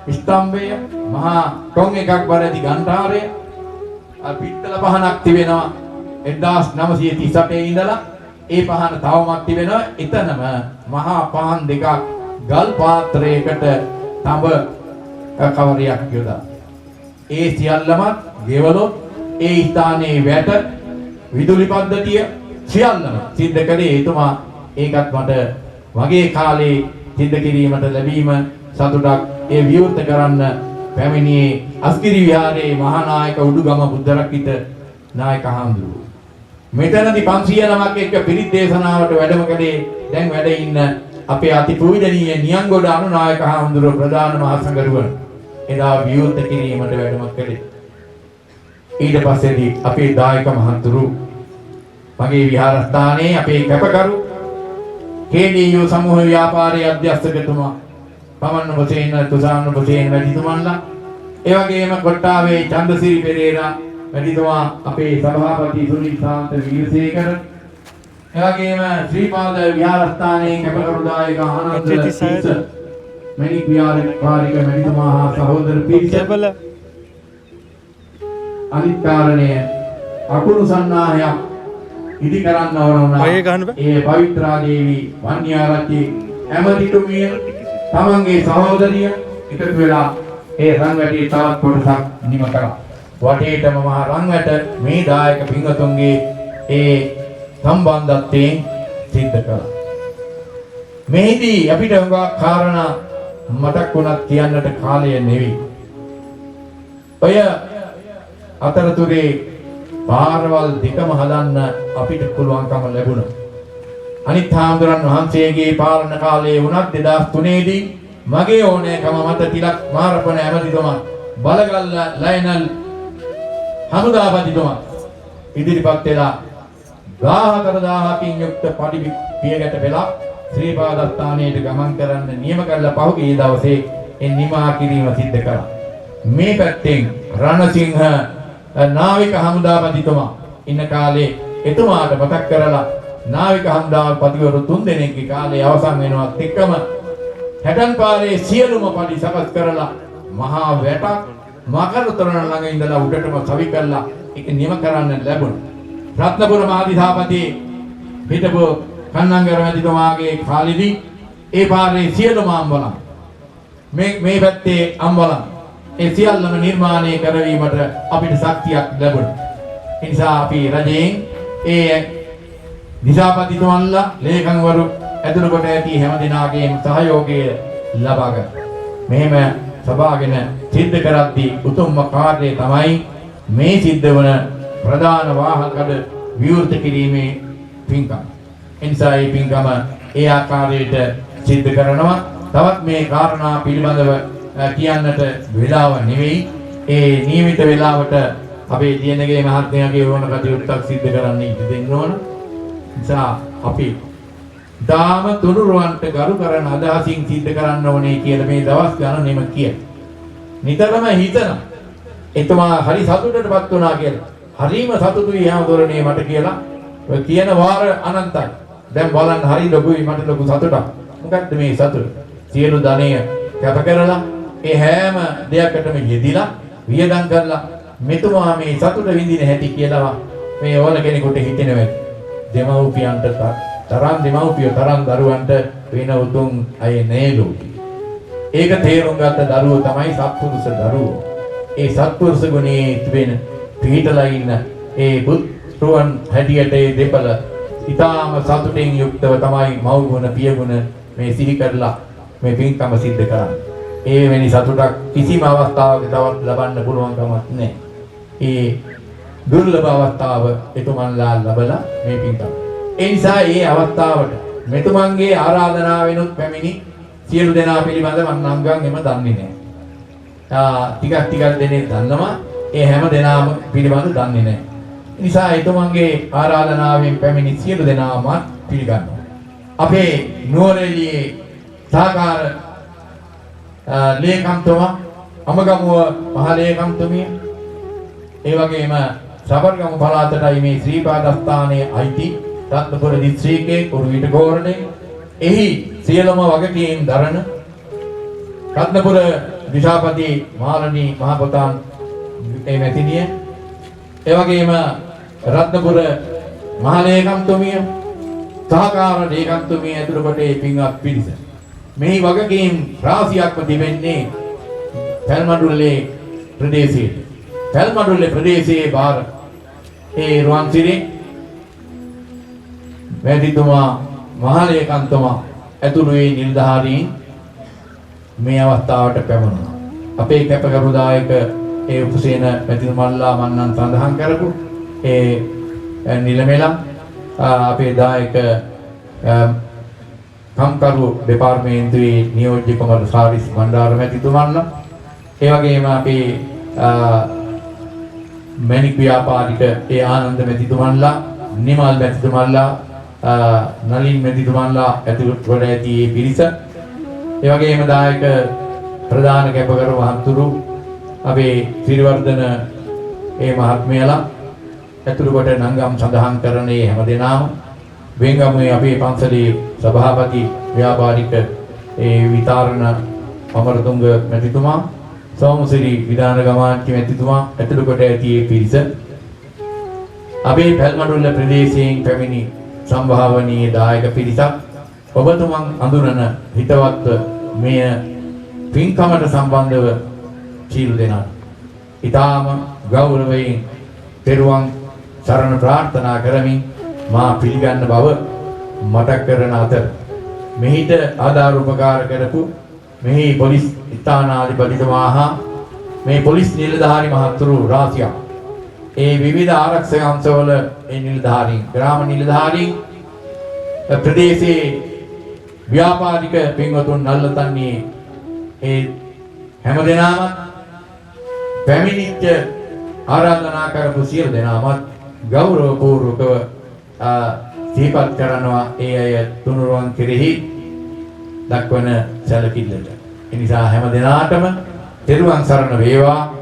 ස්තම්භය මහා ටොන් එකක් බරදී ගන්ටාරය පිත්තල පහනක් තිබෙනවා 1938 ඉඳලා ඒ පහන තවමත් තිබෙනවා. එතනම මහා පහන් දෙකක් ගල් පාත්‍රයකට තඹ කවරයක් යොදා ඒ සියල්ලම ගෙවලොත් ඒ ස්ථානයේ වැට විදුලි පද්ධතිය සියල්ලම සිද්ධ කළේ එතුමා. ඒකත් මට වගේ කාලේ සිද්ධ කිරීමට ලැබීම සතුටක්. ඒ විවෘත කරන්න පැමිණියේ අස්ගිරි විහාරයේ මහා නායක උඩුගම බුද්ධරක්කිත නායක හාමුදුරුවෝ. මෙතනදී 500 නමක් එක්ක පිරිත් දේශනාවට වැඩම කළේ දැන් වැඩ ඉන්න අපේ අතිපූජනීය නියංගොඩ අනුනායක හාමුදුරුවෝ ප්‍රධාන මහසඟරුවන් එදා විවෘත කිරීමට වැඩම කළේ. ඊට පස්සේදී අපේ දායක මහතුරු මගේ විහාරස්ථානයේ අපේ කැපකරු KDU සමූහ ව්‍යාපාරයේ අධ්‍යක්ෂකතුමා පමන්න බසේන තුසාන බසේන වැඩිතුමන්ලා ඒ වගේම කොට්ටාවේ චන්දසිරි පෙරේරා වැඩිතුමා අපේ සභාපති සුනිල් සාන්ත වීරසේකර ඒ වගේම ශ්‍රීපාද විහාරස්ථානයේ කැපකරු දායක ආනන්ද තිස්ස මණික් විහාරපාරික වැඩිතුමා හා සහෝදර පිරිස අනිත් කාරණය අකුණු සන්නාහයක් ඉදි කරන්න ඕන වුණා. ඒ පවිත්‍රා දේවී වන්‍යාරච්චි ඇමතිතුමිය තමන්ගේ සහෝදරිය එකතු වෙලා ඒ රන්වැටේ තවත් කොටසක් නිම කරා. වටේටම මහා රන්වැට මේ දායක පින්වතුන්ගේ ඒ සම්බන්ධත්වයෙන් සිද්ධ කළා. මේදී අපිට හුඟක් කාරණා මතක් වුණත් කියන්නට කාලය නෙවෙයි. ඔය අතරතුරේ පාරවල් දෙකම හදන්න අපිට පුළුවන්කම ලැබුණා. අනිත් හාමුදුරන් වහන්සේගේ පාලන කාලයේ වුණත් 2003 දී මගේ ඕනෑකම මත තිලක් මාරපන ඇමතිතුමා බලගල්ල ලයනල් හමුදාපතිතුමා ඉදිරිපත් වෙලා 14000කින් යුක්ත පඩි පියගැට වෙලා ශ්‍රීපාදස්ථානයට ගමන් කරන්න නියම කරලා පහුගිය දවසේ නිමා කිරීම සිද්ධ කළා. මේ පැත්තෙන් රණසිංහ නාවික හමුදාපතිතුමා ඉන්න කාලේ එතුමාට මතක් කරලා නාවික හමුදාපතිවරු 3 දෙනෙක්ගේ කාලේ අවසන් වෙනවත් එක්කම හැටන් පාරේ සියලුම පඩි සකස් කරලා මහා වැටක් මකර තොරණ ළඟ ඉඳලා උඩටම සවි කළා ඒක නියම කරන්න ලැබුණා. රත්නපුර මහදිසාපති හිටපු කන්නංගර මැතිතුමාගේ කාලෙදී ඒ පාරේ සියලුම අම්බලම් මේ පැත්තේ අම්බලම් ඒ සියල්ලම නිර්මාණය කරවීමට අපිට ශක්තියක් ලැබුණා. ඒ නිසා අපි රජයෙන් ඒ දිසාපතිතුමන්ලා ලේකම්වරු ඇතුළු කොට ඇති හැම දිනාගේම සහයෝගය ලබා ගන්න. මෙහෙම සභාගෙන සිද්ධ කරද්දී උතුම්ම කාර්යය තමයි මේ සිද්ධ වන ප්‍රධාන වාහනකඩ විවෘත කිරීමේ පින්කම. ඒ නිසා මේ පින්කම ඒ ආකාරයට සිද්ධ කරනවා. තවත් මේ කාරණා පිළිබඳව කියන්නට වෙලාව නෙවෙයි. ඒ නියමිත වෙලාවට අපේ දියණගේ මහත්මයාගේ ඕන කටයුත්තක් සිද්ධ කරන්න ඉඩ දෙන්න ඕන. නිසා අපි දාම තුනුරුවන්ට ගරු කරන අදහසින් සිද්ධ කරන්න ඕනේ කියලා මේ දවස් ගණනෙම කියන. නිතරම හිතන එතුමා හරි සතුටටපත් වුණා කියලා. හරිම සතුටුයි හැමදොරනේ මට කියලා. ඔය කියන වාර අනන්තයි. දැන් බලන්න හරි ලොකුයි මට ලොකු සතුටක්. මොකක්ද මේ සතුට? සියලු ධනය කැප කරලා ඒ හැම දෙයකටම යෙදිලා වියදම් කරලා මෙතුමා මේ සතුට විඳින හැටි කියලා මේ ඕන කෙනෙකුට හිතෙනවා. දෙමව්පියන්ට තරම් දෙමව්පියෝ තරම් දරුවන්ට වෙන උතුම් අය නේලු. ඒක තේරුම් ගත්ත දරුවෝ තමයි සත්පුරුෂ දරුවෝ. ඒ සත්පුරුෂ ගුණේ තිබෙන පිටලා ඉන්න ඒ පුත්‍රයන් හැටියට ඒ දෙපළ ඊටාම සතුටින් යුක්තව තමයි මව් ගුණ පිය ගුණ මේ සිහි කරලා මේ පින්කම සිද්ධ කරන්නේ. ඒ වෙනි සතුටක් කිසිම අවස්ථාවක තවත් ලබන්න පුළුවන් කමක් නැහැ. ඒ දුර්ලභ අවස්ථාව එතුමන්ලා ලබලා මේ පින්කම. ඒ නිසා මේ අවස්ථාවට මෙතුමන්ගේ ආරාධනාවෙනුත් පැමිණි සියලු දෙනා පිළිබඳව මම නම් එම දන්නේ නැහැ. ටිකක් දෙනේ දන්නවා. ඒ හැම දෙනාම පිළිබඳව දන්නේ නැහැ. ඒ නිසා එතුමන්ගේ ආරාධනාවෙන් පැමිණි සියලු දෙනාම පිළිගන්නවා. අපේ නුවරඑළියේ සහකාර ලේකම්තුමා අමගමුව මහ ලේකම්තුමිය ඒ වගේම සබර්ගමු පළාතටයි මේ ශ්‍රීපාදස්ථානයේ අයිති රත්නපුර දිස්ත්‍රික්කයේ කුරුවිට ගෝරණේ එහි සියලුම වගකීම් දරන රත්නපුර දිසාපති මාලනී මහපොතාන් මේ මැතිණිය ඒ වගේම රත්නපුර මහ ලේකම්තුමිය සහකාර ලේකම්තුමිය ඇතුළු කොට පින්වත් පිරිස මේ වගකීම් රාශියක්ම තිබෙන්නේ පැල්මඩුල්ලේ ප්‍රදේශයේ. පැල්මඩුල්ලේ ප්‍රදේශයේ බාර ඒ රුවන්සිරි වැඩිතුමා මහලේකම්තුමා ඇතුළු ඒ නිලධාරීන් මේ අවස්ථාවට පැමිණුණා. අපේ කැපකරුදායක ඒ උපසේන මැතිතුමන්ලා මන්නම් සඳහන් කරපු ඒ නිලමෙලා අපේ දායක කම්කරු දෙපාර්තමේන්තුවේ නියෝජ්‍ය කුමාර සාරිස් මණ්ඩාර මැතිතුමන්ලා ඒ වගේම අපේ මැණික් ව්‍යාපාරික ඒ ආනන්ද මැතිතුමන්ලා නිමල් මැතිතුමන්ලා නලින් මැතිතුමන්ලා ඇතුළත් කොට ඇති මේ පිරිස ඒ වගේම දායක ප්‍රධාන කැපකරු මහතුරු අපේ ත්‍රිවර්ධන ඒ මහත්මයලා ඇතුළු කොට නංගම් සඳහන් කරන්නේ හැමදෙනාම වෙංගමුවේ අපේ පන්සලේ සභාපති ව්‍යාපාරික ඒ විතරණ අමරතුංග මැතිතුමා සෝමසිරි විධාන ගමාන්ති මැතිතුමා ඇතුළු කොට ඇති මේ පිරිස අපේ පැල්මඩුල්ල ප්‍රදේශයෙන් පැමිණි සම්භාවනීය දායක පිරිසක් ඔබතුමන් අඳුරන හිතවත් මෙය පින්කමට සම්බන්ධව සියලු දෙනා ඊටාම ගෞරවයෙන් පෙරුවන් සරණ ප්‍රාර්ථනා කරමින් මා පිළිගන්න බව මතක් කරන අතර මෙහිට ආධාර උපකාර කරපු මෙහි පොලිස් ස්ථානාධිපතිතුමා හා මේ පොලිස් නිලධාරි මහතුරු රාශියක් ඒ විවිධ ආරක්ෂක අංශවල ඒ නිලධාරීන් ග්‍රාම නිලධාරීන් ප්‍රදේශයේ ව්‍යාපාරික පින්වතුන් නල්ලතන්නේ ඒ හැමදෙනාම පැමිණිච්ච ආරාධනා කරපු සියලු දෙනාමත් ගෞරවපූර්වකව සිහිපත් කරනවා ඒ අය තුනුරුවන් කෙරෙහි දක්වන සැලකිල්ලට. ඒ නිසා හැම දිනාටම තෙරුවන් සරණ වේවා,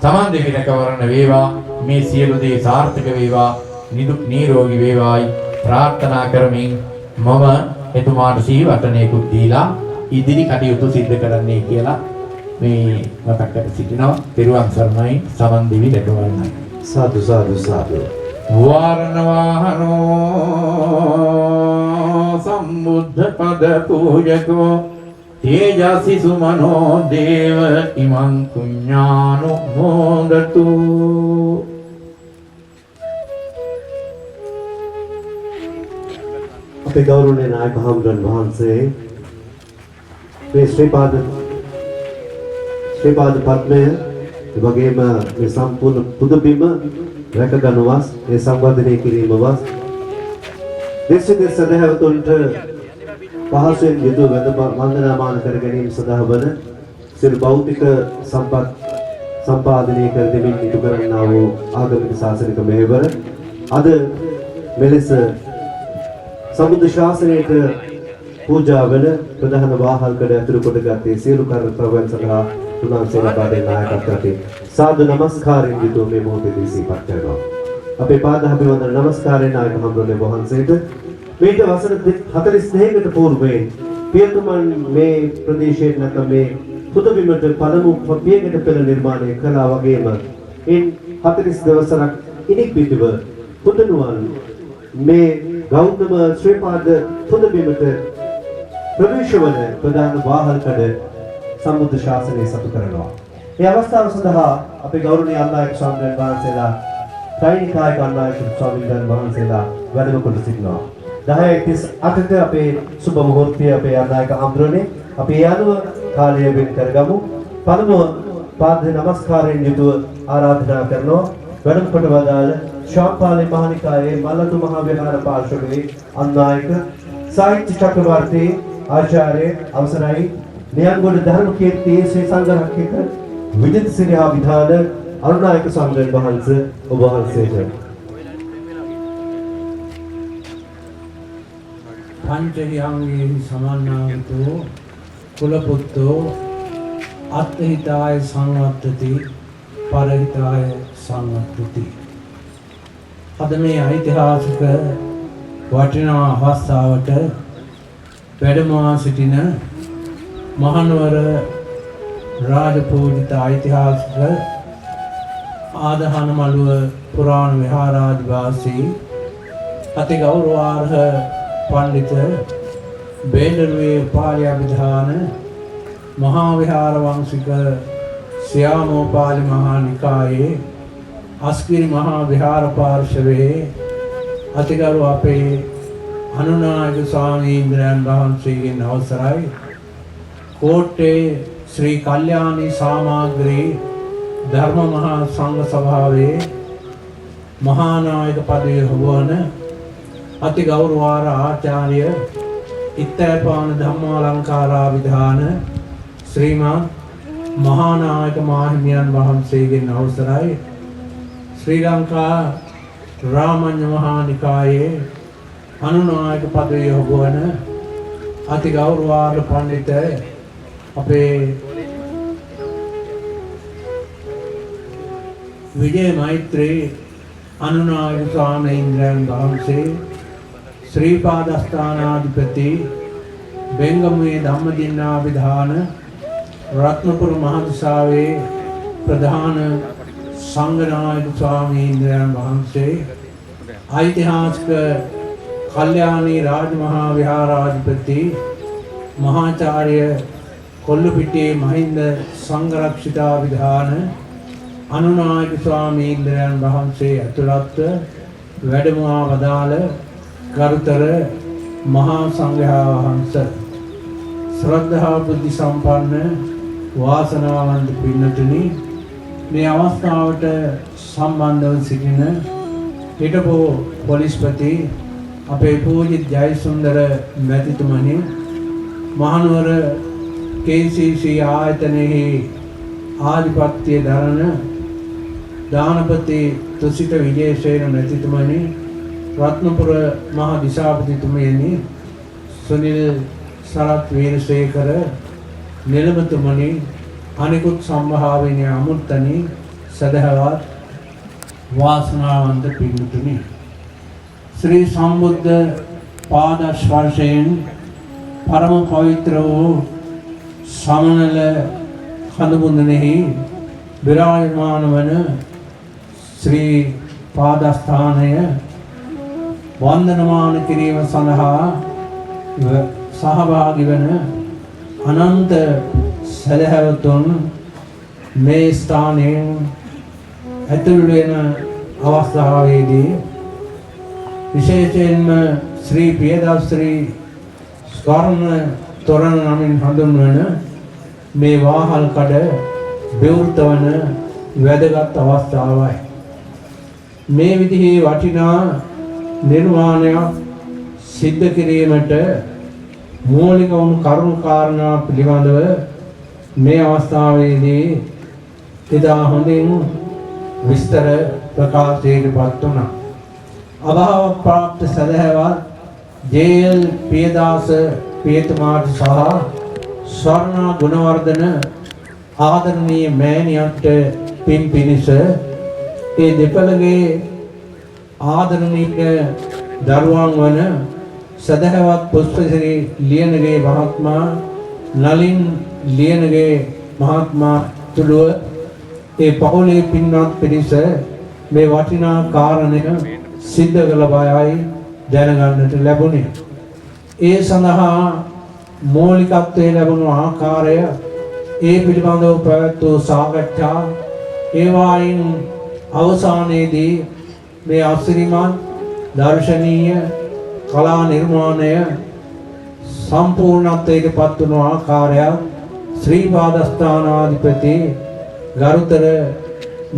තමන් දෙවිනක වරණ වේවා, මේ සියලු දේ සාර්ථක වේවා, නිදුක් නිරෝගී වේවායි ප්‍රාර්ථනා කරමින් මම එතුමාට සීවටනයකුත් දීලා ඉදිරි කටයුතු සිද්ධ කරන්නේ කියලා මේ මතක් කර සිටිනවා. තෙරුවන් සරණයි, සමන් දෙවි රැකවරණයි. සාදු සාදු සාදු. වාරණවාහනෝ සම්බුද්ධ පද පූජකෝ තේජසි සුමනෝ දේව ඉමං පුඤ්ඤානෝ මොදතු. අපේ ගෞරවනීය නායක හමුදුන් වහන්සේ මේ ශ්‍රීපාද පද්මය වගේම මේ සම්පූර්ණ පුදබිම රැකගනවස් ඒ සංවර්ධනය කිරීමවස් දේශ සදහවතුන්ට පහසුවෙන් යුතුව වන්දනාමාන කර ගැනීම සඳහා වන සියලු භෞතික සම්පත් සම්පාදනය කර දෙමින් ඉටු කරන්නා වූ ආගමික ශාසනික මෙහෙවර අද මෙලෙස සම්බුද්ධ ශාසනයට පූජා වන ප්‍රධාන වාහල්කඩ ඇතුළු කොට ගත්තේ සියලු කර්තව්‍යයන් සඳහා තුනන්සේ ලබා දෙන නායකත්වයට සාදු නමස්කාරයෙන් යුතුව මේ මොහොතේදී සිහිපත් කරනවා. අපේ පාදාභිවන්දන නමස්කාරයෙන් නායක හමුදුනේ වහන්සේට මේක වසර 42කට పూర్වයෙන් පියතුමන් මේ ප්‍රදේශයේ නැත්නම් මේ පුදබිමට පළමු පියකට පෙළ නිර්මාණය කළා වගේම ඉන් 40 දවසක් ඉනික් පිටව පුදනුවන් මේ ගෞතම ශ්‍රීපාද පුදබිමට ප්‍රවේශ වන ප්‍රධාන වාහල්කඩ සම්බුද්ධ ශාසනය සතු කරනවා. මේ අවස්ථාව සඳහා අපේ ගෞරවනීය අල්ලාහ් ස්වාමීන් වහන්සේලා සෛනිකායක අල්ලාහ් ස්වාමීන් වහන්සේලා වැඩම කොට සිටිනවා. 10:38ට අපේ සුබ මුහුර්තය අපේ අල්ලාහ්ක අම්ද්‍රෝනේ අපි යනුව කාලය වෙන් කරගමු. පළමුව පාද නමස්කාරයෙන් යුතුව ආරාධනා කරනවා. වැඩම කොට වදාළ ශාම්පාලි මහනිකායේ මල්ලතු මහා විහාර පාර්ශවයේ අන්නායක සාහිත්‍ය චක්‍රවර්ති ආචාර්ය අවසරයි නියංගොඩ ධර්ම කීර්තියේ ශ්‍රී සංඝරක්ෂක විජිත සිරිහා විධාන අරුණායක ස්වාමීන් වහන්සේ ඔබ වහන්සේට පංචහියංගේ සමන්නාගතෝ කුලපුත්තෝ අත්හිතාය සංවත්තති පරහිතාය සංවත්තති. අද මේ ඓතිහාසික වටිනා අවස්ථාවට වැඩමවා සිටින මහනුවර රාජපූජිත ඓතිහාසික ආදහන මළුව පුරාණ විහාරාධිවාසී අති ගෞරවාර්හ පඬිත බේඳරුවේ උපාලයාභිධාන මහා විහාර වංශික සියාමෝපාලි මහා නිකායේ අස්ගිරි මහා විහාර පාර්ශවයේ අතිගරු අපේ අනුනායක ස්වාමීන්ද්‍රයන් වහන්සේගෙන් අවසරයි කෝට්ටේ ශ්‍රී කල්යාණී සාමාග්‍රී ධර්ම මහා සංඝ සභාවේ මහා නායක පදවිය හොබවන අති ගෞරවාර්හ ආචාර්ය ඉත්තෑපාන ධම්මාලංකාරාභිධාන ශ්‍රීමත් මහා නායක මාහිමියන් වහන්සේගෙන් අවසරයි ශ්‍රී ලංකා රාමඤ්ඤ මහා නිකායේ අනුනායක පදවිය හොබවන අති ගෞරවාර්හ පඬිත අපේ විජය මෛත්‍රී අනුනායක ස්වාමීන්ද්‍රයන් වහන්සේ ශ්‍රී පාදස්ථානාධිපති බෙංගමුවේ ධම්මදින්නාභිධාන රත්නපුර මහදිසාවේ ප්‍රධාන සංඝනායක ස්වාමීන්ද්‍රයන් වහන්සේ ඓතිහාසික කල්යාණී රාජමහා විහාරාධිපති මහාචාර්ය කොල්ලුපිටියේ මහින්ද සංඝරක්ෂිතාභිධාන අනුනායක ස්වාමීන්ද්‍රයන් වහන්සේ ඇතුළත්ව වැඩමවා වදාළ ගරුතර මහා සංඝයා වහන්සේ ශ්‍රද්ධා බුද්ධ සම්පන්න වාසනාවන්ත පින්නතුනි මේ අවස්ථාවට සම්බන්ධව සිටින හිටපු පොලිස්පති අපේ පූජිත ජයසුන්දර මැතිතුමනි මහනුවර KCC ආයතනයේ ආධිපත්‍ය දරන දානපති තුසිත විජේසේන මැතිතුමනි රත්නපුර මහ දිසාපතිතුමනි සුනිල් සරත් වීරසේකර නිලමතුමනි අනිකුත් සම්භාවනීය අමුත්තනි සදහවත් වාසනාවන්ත පින්තුනි ශ්‍රී සම්බුද්ධ පාද ස්පර්ශයෙන් පරම පවිත්‍ර වූ සමනල කඳුමුදුනෙහි විරාජමාන වන ශ්‍රී පාදස්ථානය වන්දනමාන කිරීම සඳහා සහභාගී වන අනන්ත සදහැවතුන් මේ ස්ථානයෙන් ඇතුළු වෙන අවස්ථාවේදී විශේෂයෙන්ම ශ්‍රී පියදාශ්‍රී ස්වර්ණ තොරණ නමින් හඳුන්වන මේ වාහල් කඩ විවෘත වන වැදගත් අවස්ථාවයි. මේ විදිහේ වටිනා නිර්මාණයක් සිද්ධ කිරීමට මූලික වුණු කරුණු කාරණා පිළිබඳව මේ අවස්ථාවේදී ඉතා හොඳින් විස්තර ප්‍රකාශයටපත් වුණා. අභාව ප්‍රාප්ත සදහැවත් ජේ.එල්. පියදාස පියතුමාට සහ ස්වර්ණා ගුණවර්ධන ආදරණීය මෑණියන්ට පින් පිණිස ඒ දෙපළගේ ආදරණීය දරුවන් වන සදහැවත් පුෂ්පසිරි ලියනගේ මහත්මයා නලින් ලියනගේ මහත්මයා තුළුව ඒ පවුලේ පින්වත් පිරිස මේ වටිනා කාරණය සිද්ධ කළ බවයි දැනගන්නට ලැබුණේ. ඒ සඳහා මූලිකත්වයේ ලැබුණු ආකාරය ඒ පිළිබඳව පැවැත් වූ සාකච්ඡා ඒවායින් අවසානයේදී මේ අසිරිමත් දර්ශනීය කලා නිර්මාණය සම්පූර්ණත්වයට පත් වුණු ආකාරය ශ්‍රී පාදස්ථානාධිපති ගරුතර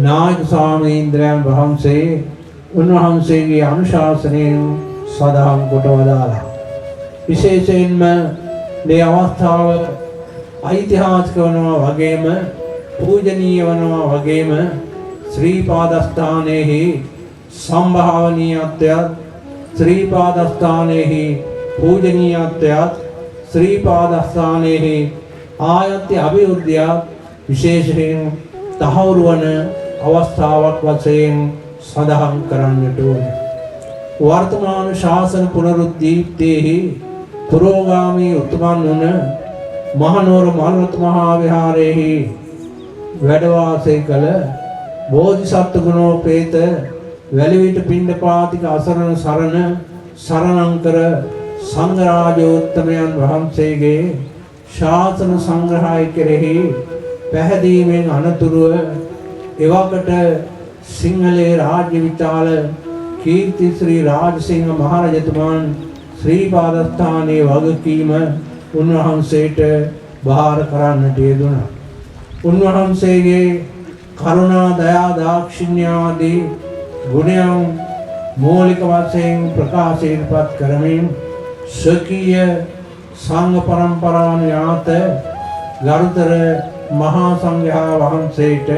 නායක ස්වාමීන්ද්‍රයන් වහන්සේ උන්වහන්සේගේ අනුශාසනයෙන් සදාම් කොට වදාළා. විශේෂයෙන්ම මේ අවස්ථාව ඓතිහාසික වනවා වගේම පූජනීය වනවා වගේම ශ්‍රී පාදස්ථානයේහි සම්භාවනීයත්වයත් ශ්‍රී පාදස්ථානයේහි පූජනීයත්වයත් ශ්‍රී පාදස්ථානයේහි ආයත්‍ය අභිවෘද්ධියත් විශේෂයෙන් තහවුරු වන අවස්ථාවක් වශයෙන් සඳහන් කරන්නට ඕනේ. වර්තමාන ශාසන පුනරුද්දීප්තියෙහි පුරෝගාමී උතුමන් වන මහනුවර මල්වත මහා විහාරයේහි වැඩ වාසය කළ බෝධිසත්ව ගුණෝපේත වැලිවිට පිණ්ඩපාතික අසරණ සරණංකර සංඝරාජෝත්තමයන් වහන්සේගේ ශාසන සංග්‍රහය කෙරෙහි පැහැදීමෙන් අනතුරුව එවකට සිංහලේ රාජ්‍ය විචාල කීර්ති ශ්‍රී රාජසිංහ මහරජතුමන් ශ්‍රී පාදස්ථානයේ වගකීම උන්වහන්සේට බාර කරන්නට යෙදුණා. උන්වහන්සේගේ කරුණා දයා දාක්ෂිණ්‍ය ආදී ගුණයන් මූලික වශයෙන් ප්‍රකාශයටපත් කරමින් ස්වකීය සංඝ පරම්පරාව යාත ගරුතර මහා සංඝයා වහන්සේට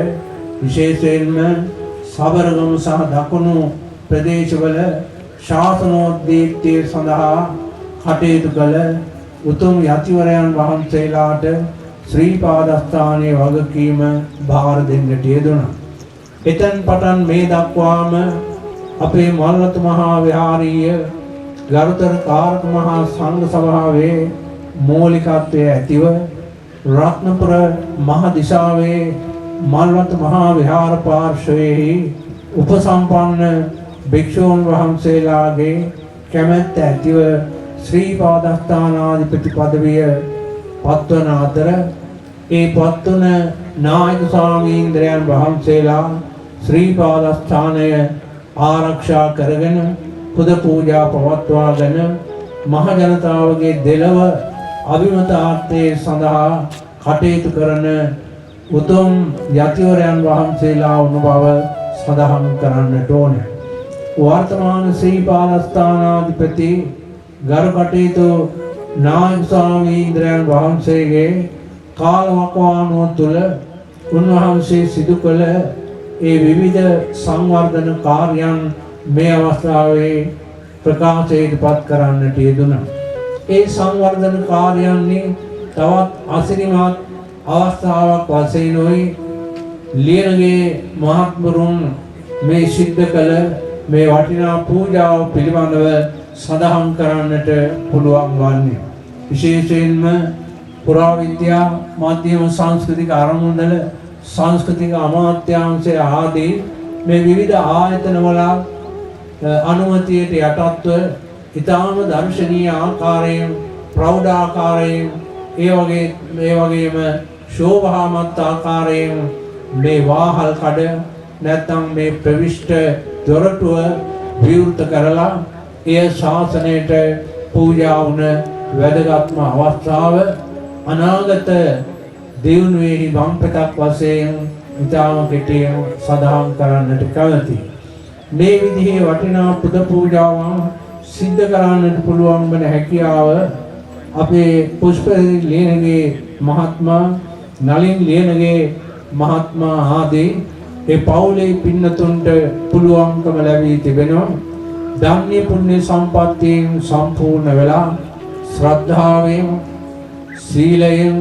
විශේෂයෙන්ම සබරගම සහ දකුණු ප්‍රදේශවල ශාසනෝද්දීප්තිය සඳහා කටයුතු කළ උතුම් යතිවරයන් වහන්සේලාට ශ්‍රී පාදස්ථානයේ වගකීම බාර දෙන්නට යෙදුණා. එතෙන් පටන් මේ දක්වාම අපේ මල්වතු මහා විහාරීය ගරුතර කාරක මහා සංඝ සභාවේ මූලිකත්වයේ ඇතිව රත්නපුර මහ දිසාවේ මල්වතු මහා විහාර පාර්ශ්වයේ උපසම්පන්න භික්ෂූන් වහන්සේලාගේ කැමැත්ත ඇතිව ශ්‍රී පාදස්ථානාධිපති පදවිය පත්වන අතර ඒ පත්වන නායක ස්වාමීන්ද්‍රයන් වහන්සේලා ශ්‍රී පාදස්ථානය ආරක්ෂා කරගෙන පුද පූජා පවත්වාගෙන මහ ජනතාවගේ දෙලව අභිමතාර්ථයේ සඳහා කටයුතු කරන උතුම් යතිවරයන් වහන්සේලා වුණ බව සඳහන් කරන්නට ඕනේ. වර්තමාන ශ්‍රී පාදස්ථානාධිපති ගරු කටයුතු නායක ස්වාමීන්ද්‍රයන් වහන්සේගේ කාලවකවානුව තුළ උන්වහන්සේ සිදු කළ ඒ විවිධ සංවර්ධන කාර්යයන් මේ අවස්ථාවේ ප්‍රකාශයට පත් කරන්නට යෙදුණා. ඒ සංවර්ධන කාර්යයන්හි තවත් අසිරිමත් අවස්ථාවක් වශයෙන් ලියනගේ මහත්වරුන් මේ සිද්ධ කළ මේ වටිනා පූජාව පිළිබඳව සඳහන් කරන්නට පුළුවන් වන්නේ. විශේෂයෙන්ම පුරාවිද්‍යා මාධ්‍යම සංස්කෘතික අරමුදල සංස්කෘතික අමාත්‍යාංශය ආදී මේ විවිධ ආයතනවල අනුමැතියට යටත්ව ඊටාම දර්ශනීය ආකාරයෙන් ප්‍රෞಢ ආකාරයෙන් ඒ වගේම ශෝභාමත් ආකාරයෙන් මේ වාහල් කඩ නැත්නම් මේ ප්‍රවිෂ්ඨ දොරටුව විවෘත කරලා එය ශාසනයට පූජා වුණ වැදගත්ම අවස්ථාව අනාගත දියුණුවේ වම්පතක් වශයෙන් ඉතාම කෙටියෙන් සඳහන් කරන්නට කැමැතියි. මේ විදිහේ වටිනා පුද පූජාවන් සිද්ධ කරන්නට පුළුවන් වන හැකියාව අපේ පුෂ්පරි ලියනගේ මහත්මයා නලින් ලියනගේ මහත්මයා ආදී ඒ පවුලේ පින්නතුන්ට පුළුවන්කම ලැබී තිබෙනවා. ධම්ම පුණ්‍ය සම්පත්තියෙන් සම්පූර්ණ වෙලා ශ්‍රද්ධාවෙන් සීලයෙන්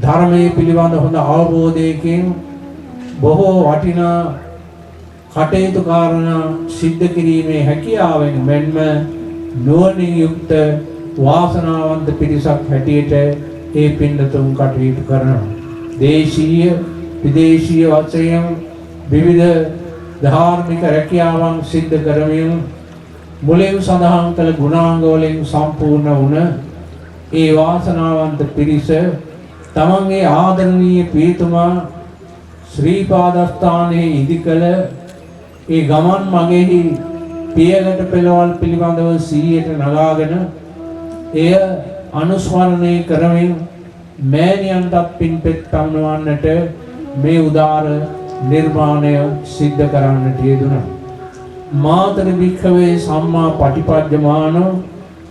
ධර්මයේ පිළිබඳ හොඳ අවබෝධයකින් බොහෝ වටිනා කටයුතු කාරණා සිද්ධ කිරීමේ හැකියාවෙන් මෙන්ම නුවණින් යුක්ත වාසනාවන්ත පිරිසක් හැටියට ඒ පින්නතුන් කටයුතු කරනවා. දේශීය විදේශීය වශයෙන් විවිධ ධාර්මික රැකියාවන් සිද්ධ කරමින් මුලින් සඳහන් කළ ගුණාංග වලින් සම්පූර්ණ වුණ ඒ වාසනාවන්ත පිරිස තමන්ගේ ආදරණීය පියතුමා ශ්‍රී පාදස්ථානයේ ඉදිකල ඒ ගමන් මගෙහි පියගට පෙළවල් පිළිබඳව සීයට නගාගෙන එය අනුස්මරණය කරමින් මෑණියන්ටත් පින්පෙත් පමුණවන්නට මේ උදාර නිර්මාණය සිද්ධ කරන්නට යෙදුණා. මාතර භික්ඛවේ සම්මා පටිපද්‍යමානෝ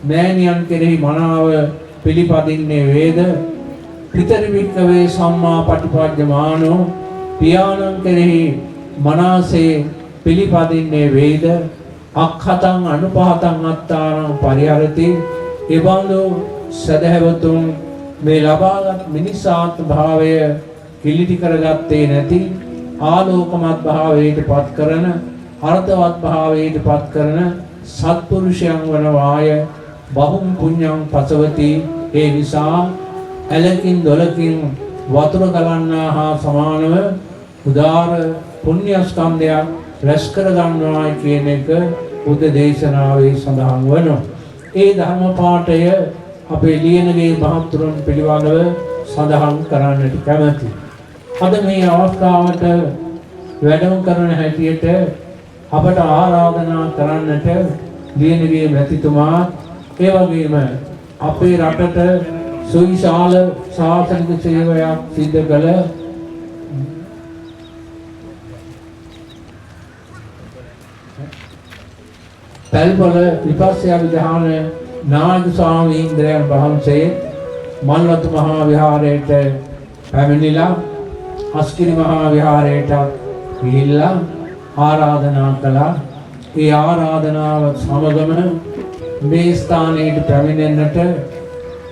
මෑණියන් කෙරෙහි මනාව පිළිපදින්නේ වේද. පිතර භික්ඛවේ සම්මා පටිපද්‍යමානෝ පියාණන් කෙරෙහි මනාසේ පිළිපදින්නේ වේද. අක්ඛතං අනුපහතං අත්තානං පරිහරති. එබඳු සදහැවතුන් මේ ලබාගත් මිනිසාත්ම භාවය කිලිටි කරගත්තේ නැති ආලෝකමත් භාවයට පත් කරන අර්ථවත් භාවයට පත් කරන සත්පුරුෂයන් වන වාය බහුම් පුඤ්ඤං පසවති. ඒ නිසා ඇලකින් දොලකින් වතුර ගලන්නා හා සමානව උදාර පුණ්‍ය ස්කන්ධයක් රැස් කර ගන්නවා කියන එක බුද්ධ දේශනාවේ සඳහන් වෙනවා. ඒ ධර්ම පාඨය අපේ ලියනගේ මහත්තුරුන් පිළිබඳව සඳහන් කරන්නට කැමැතියි. අද මේ අවස්ථාවට වැඩම කරන හැටියට අපට ආරාධනා කරන්නට ලියනගේ මැතිතුමා ඒ වගේම අපේ රටට සුවිශාල ශාසනික සේවයක් සිද්ධ කළ පැල්පොළ විපස්සී විධාන නායක ස්වාමීන්ද්‍රයන් වහන්සේ මල්වතු මහා විහාරයට පැමිණිලා අස්කිරි මහා විහාරයට ගිහිල්ලා ආරාධනා කළා. ඒ ආරාධනාව සමගම මේ ස්ථානයට පැමිණෙන්නට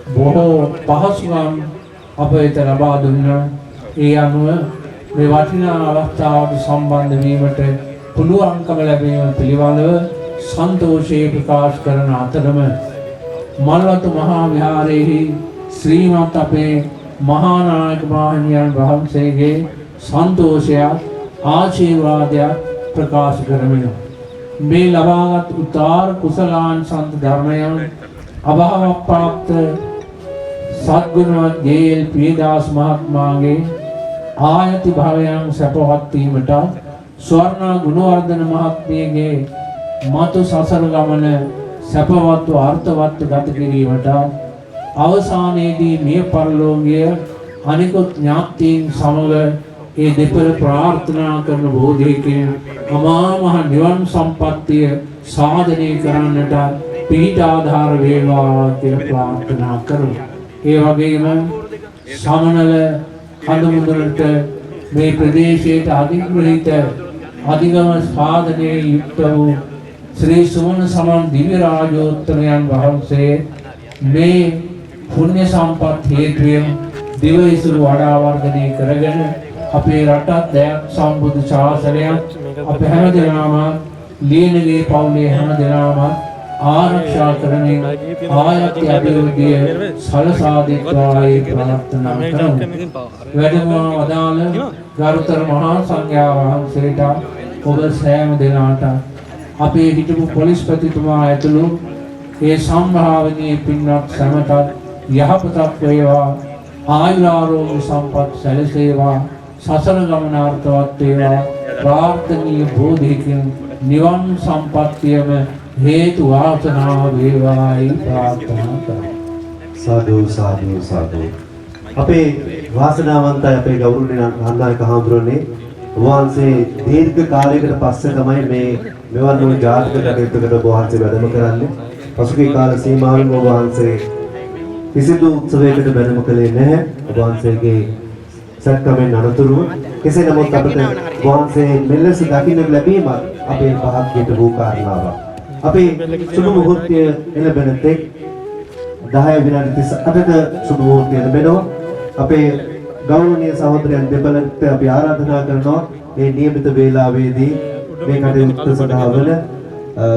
බොහෝ පහසුකම් අප වෙත ලබා දුන්නා. ඒ අනුව මේ වටිනා අවස්ථාවට සම්බන්ධ වීමට පුළුවන්කම ලැබීම පිළිබඳව සන්තෝෂය ප්‍රකාශ කරන අතරම මල්වතු මහා විහාරයේහි ශ්‍රීමත් අපේ මහානායක මහණියන් වහන්සේගේ සන්තෝෂයක් ආශිර්වාදයක් ප්‍රකාශ කරමින් මේ ලබාගත් උදාර කුසලාංශ ධර්මයන් අභාව ප්‍රාප්ත සත්ගුණවත් ජේ.එල්. පියදාස මහත්මයාගේ ආයති භවයන් සැපවත් වීමට ස්වර්ණ ගුණවර්ධන මහත්මියගේ මතු සසර ගමන සැපවත්ව අර්ථවත්ව ගත කිරීමට අවසානයේදී මිය පරලෝකීය අනිකුත් ඥාතීන් සමග ඒ දෙපළ ප්‍රාර්ථනා කරන බෝධියකින් අමා මහ නිවන් සම්පත්තිය සාධනය කරන්නට පිහිට ආධාර වේවා කියලා ප්‍රාර්ථනා කරමු. ඒ වගේම සමනල කඳුමුදුරට මේ ප්‍රදේශයට අධිග්‍රහිත අධිගම සාධනයේ යුක්ත වූ ශ්‍රී සුමන සමන් දිව්‍ය රාජෝත්තමයන් වහන්සේ මේ පුණ්‍ය සම්පත් හේතුවෙන් දිවයිසුරු වඩා වර්ධනය කරගෙන අපේ රටත් දයත් සම්බුදු ශාසනයත් අප හැමදෙනාම ලියනගේ පවුලේ හැමදෙනාම ආරක්ෂා කරමින් ආයත් අභිවෘද්ධිය සලසා දෙත්වායි ප්‍රාර්ථනා කරමු. වැඩම වදාළ ගරුතර මහා සංඝයා වහන්සේට ඔබ සෑම දෙනාට අපේ හිටපු පොලිස්පතිතුමා ඇතුළු ඒ සම්භාවනීය පින්වත් සැමටත් යහපතක් වේවා, ආයුරාරෝග්‍ය සම්පත් සැලසේවා, සසර ගමන අර්ථවත් වේවා, ප්‍රාර්ථනීය බෝධියකින් නිවන් සම්පත්තියම හේතු වාසනා වේවායි ප්‍රාර්ථනා කරමු. සාදු සාදු සාදු. අපේ වාසනාවන්තයි අපේ ගෞරවනීය නායක හඳුරන්නේ වහන්සේ දීර්ඝ කාලයකට පස්සේ තමයි මේ මෙවන් වූ ජාතක කටයුත්තකට වහන්සේ වැඩම කරන්නේ. පසුගිය කාල සීමාවෙන් වහන්සේ කිසිදු උත්සවයකට වැඩම කළේ නැහැ. වහන්සේගේ සත්කමෙන් අනතුරුව කෙසේ නමුත් අපිට වහන්සේ මෙලෙස දකින්න ලැබීම අපේ භාග්‍යයට වූ කාරණාවක්. අපේ සුබ මුහුර්තය එළඹෙන තෙක් 10 විනාඩි 38ක සුබ මුහුර්තය ලැබෙනවා. අපේ ගෞරවනීය සහෝදරයන් දෙපළට අපි ආරාධනා කරනවා මේ નિયમિત වේලාවේදී මේ කටයුත්ත සඳහා වන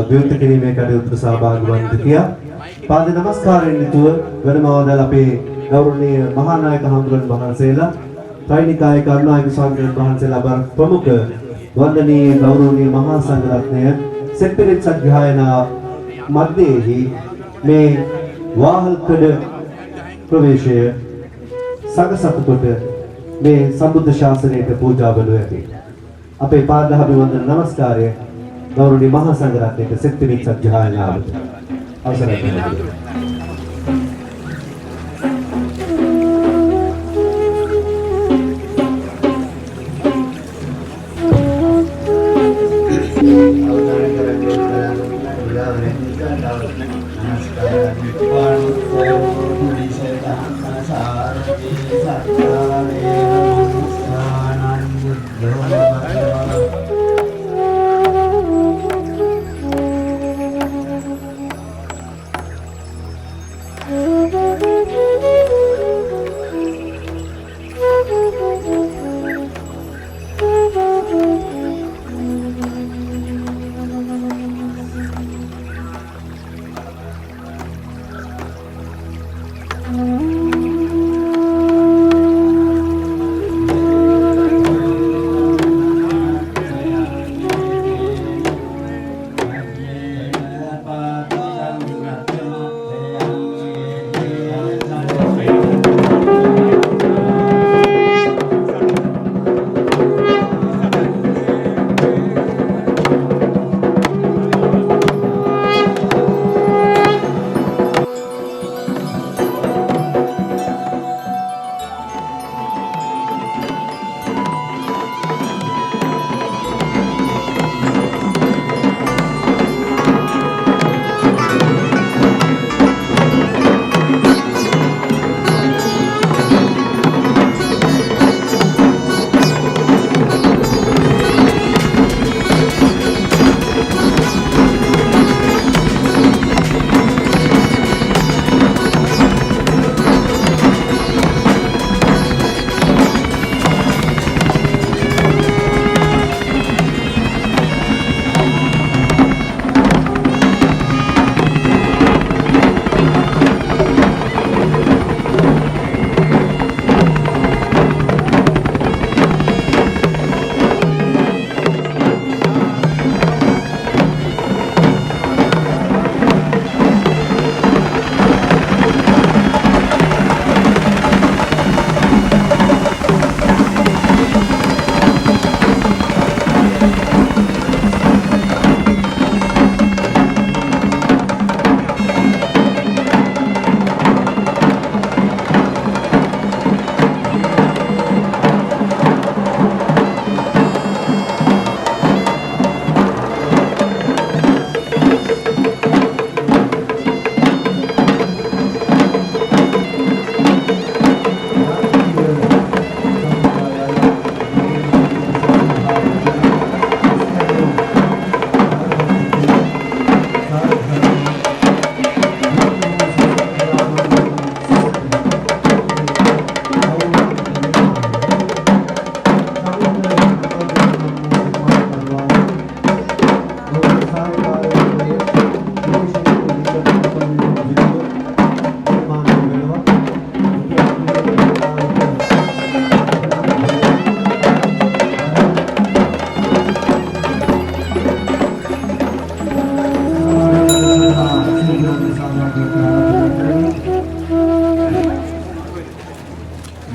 විවෘත කිරීමේ කටයුත්ත සහභාගී වන්න කියා පාද නමස්කාරයෙන් යුතුව වැඩමවදාළ අපේ ගෞරවනීය මහානායක හඳුරන වහන්සේලා ත්‍රිනිකාය කරුණායක ස්වාමීන් වහන්සේලා ප්‍රමුඛ වන්දනීය ගෞරවනීය මහා සංඝරත්නය සෙත්පිරිත් සත්‍යයනා මැදෙහි මේ වාහල්කඩ ප්‍රවේශය සගසතුකොට මේ සම්බුද්ධ ශාසනයට පූජා බලු ඇති. අපේ පාදාභිවන්දන නමස්කාරය ගෞරවනීය මහා සංඝරත්නයට සෙත්පිරිත් සත්‍යයනාවට අවසරයි.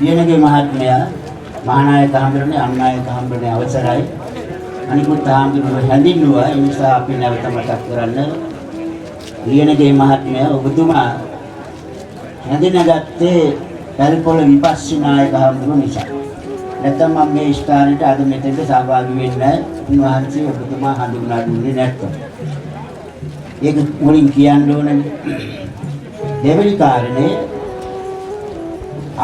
ලියනගේ මහත්මයා මහානායක හඳුරන්නේ අන්නායක හඳුරන්නේ අවසරයි. අනිකුත් හඳුරන්නේ හැඳින්නුවා. ඒ නිසා අපි නැවත මතක් කරන්න. ලියනගේ මහත්මයා ඔබතුමා හැඳිනගත්තේ පෙරපොළ විපස්සනායක හඳුරන නිසා. නැත්නම් මම මේ ස්ථානෙට අද මෙතෙන්ට සහභාගී වෙන්නේ උන්වහන්සේ ඔබතුමා හඳුන්වා දුන්නේ නැත්නම්. ඒක මුලින් කියන්න ඕනේ. දෙවෙනි කාරණේ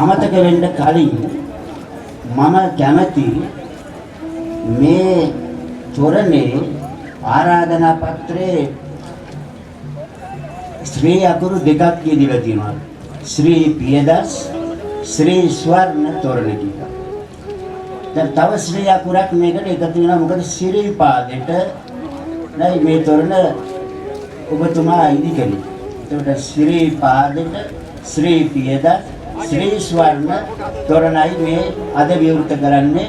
අමතක වෙන්න කලින් මම කැමති මේ තොරණේ ආරාධනා පත්‍රයේ ශ්‍රී අකුරු දෙකක් කියදලා තියෙනවා. ශ්‍රී පියදස් ශ්‍රී ස්වර්ණ තොරණ කියලා. දැන් තව ශ්‍රී අකුරක් මේකට එකතු වෙනවා. මොකද ශ්‍රී පාදෙට නයි මේ තොරණ ඔබතුමා ඉදි කළේ. ඒකට ශ්‍රී පාදෙට ශ්‍රී පියදස් ශ්‍රී ස්වර්ණ තොරණයි මේ අද විවෘත කරන්නේ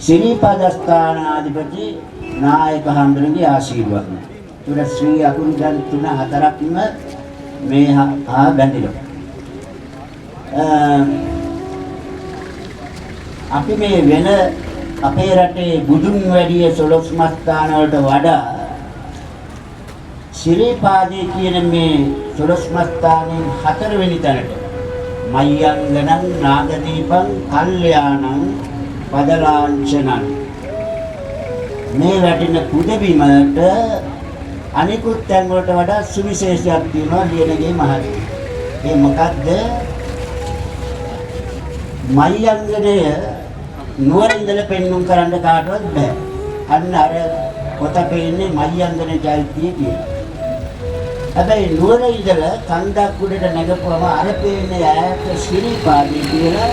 ශ්‍රී පදස්ථානාධිපති නායක හඳුරගේ ආශිර්වාදය. ඒකට ශ්‍රී අකුරු දැන් 3-4ක්ම මේ බැඳිලා. අපි මේ වෙන අපේ රටේ බුදුන් වැඩි 12 මස්ථාන වලට වඩා ශ්‍රී පාදේ කියන මේ 12 මස්ථානෙන් 4 වෙනි තැනට මයංගනං නාගදීපං කල්යාණං පදලාංචනං මේ වැටෙන පුදබිමට අනිකුත් තැන් වලට වඩා සුවිශේෂයක් තියෙනවා ලියනගේ මහත්මිය. ඒ මොකද්ද? මයංගනය නුවර ඉඳලා පෙන්눔 කරන්න කාටවත් බෑ. අන්න අර පොත පෙන්නේ මයංගන චෛත්‍යය කියලා. හැබැයි නුවර ඉඳලා කන්දක් උඩට නැගපුවම අර පේන්නේ ඈත ශ්‍රී පාදේ කියලා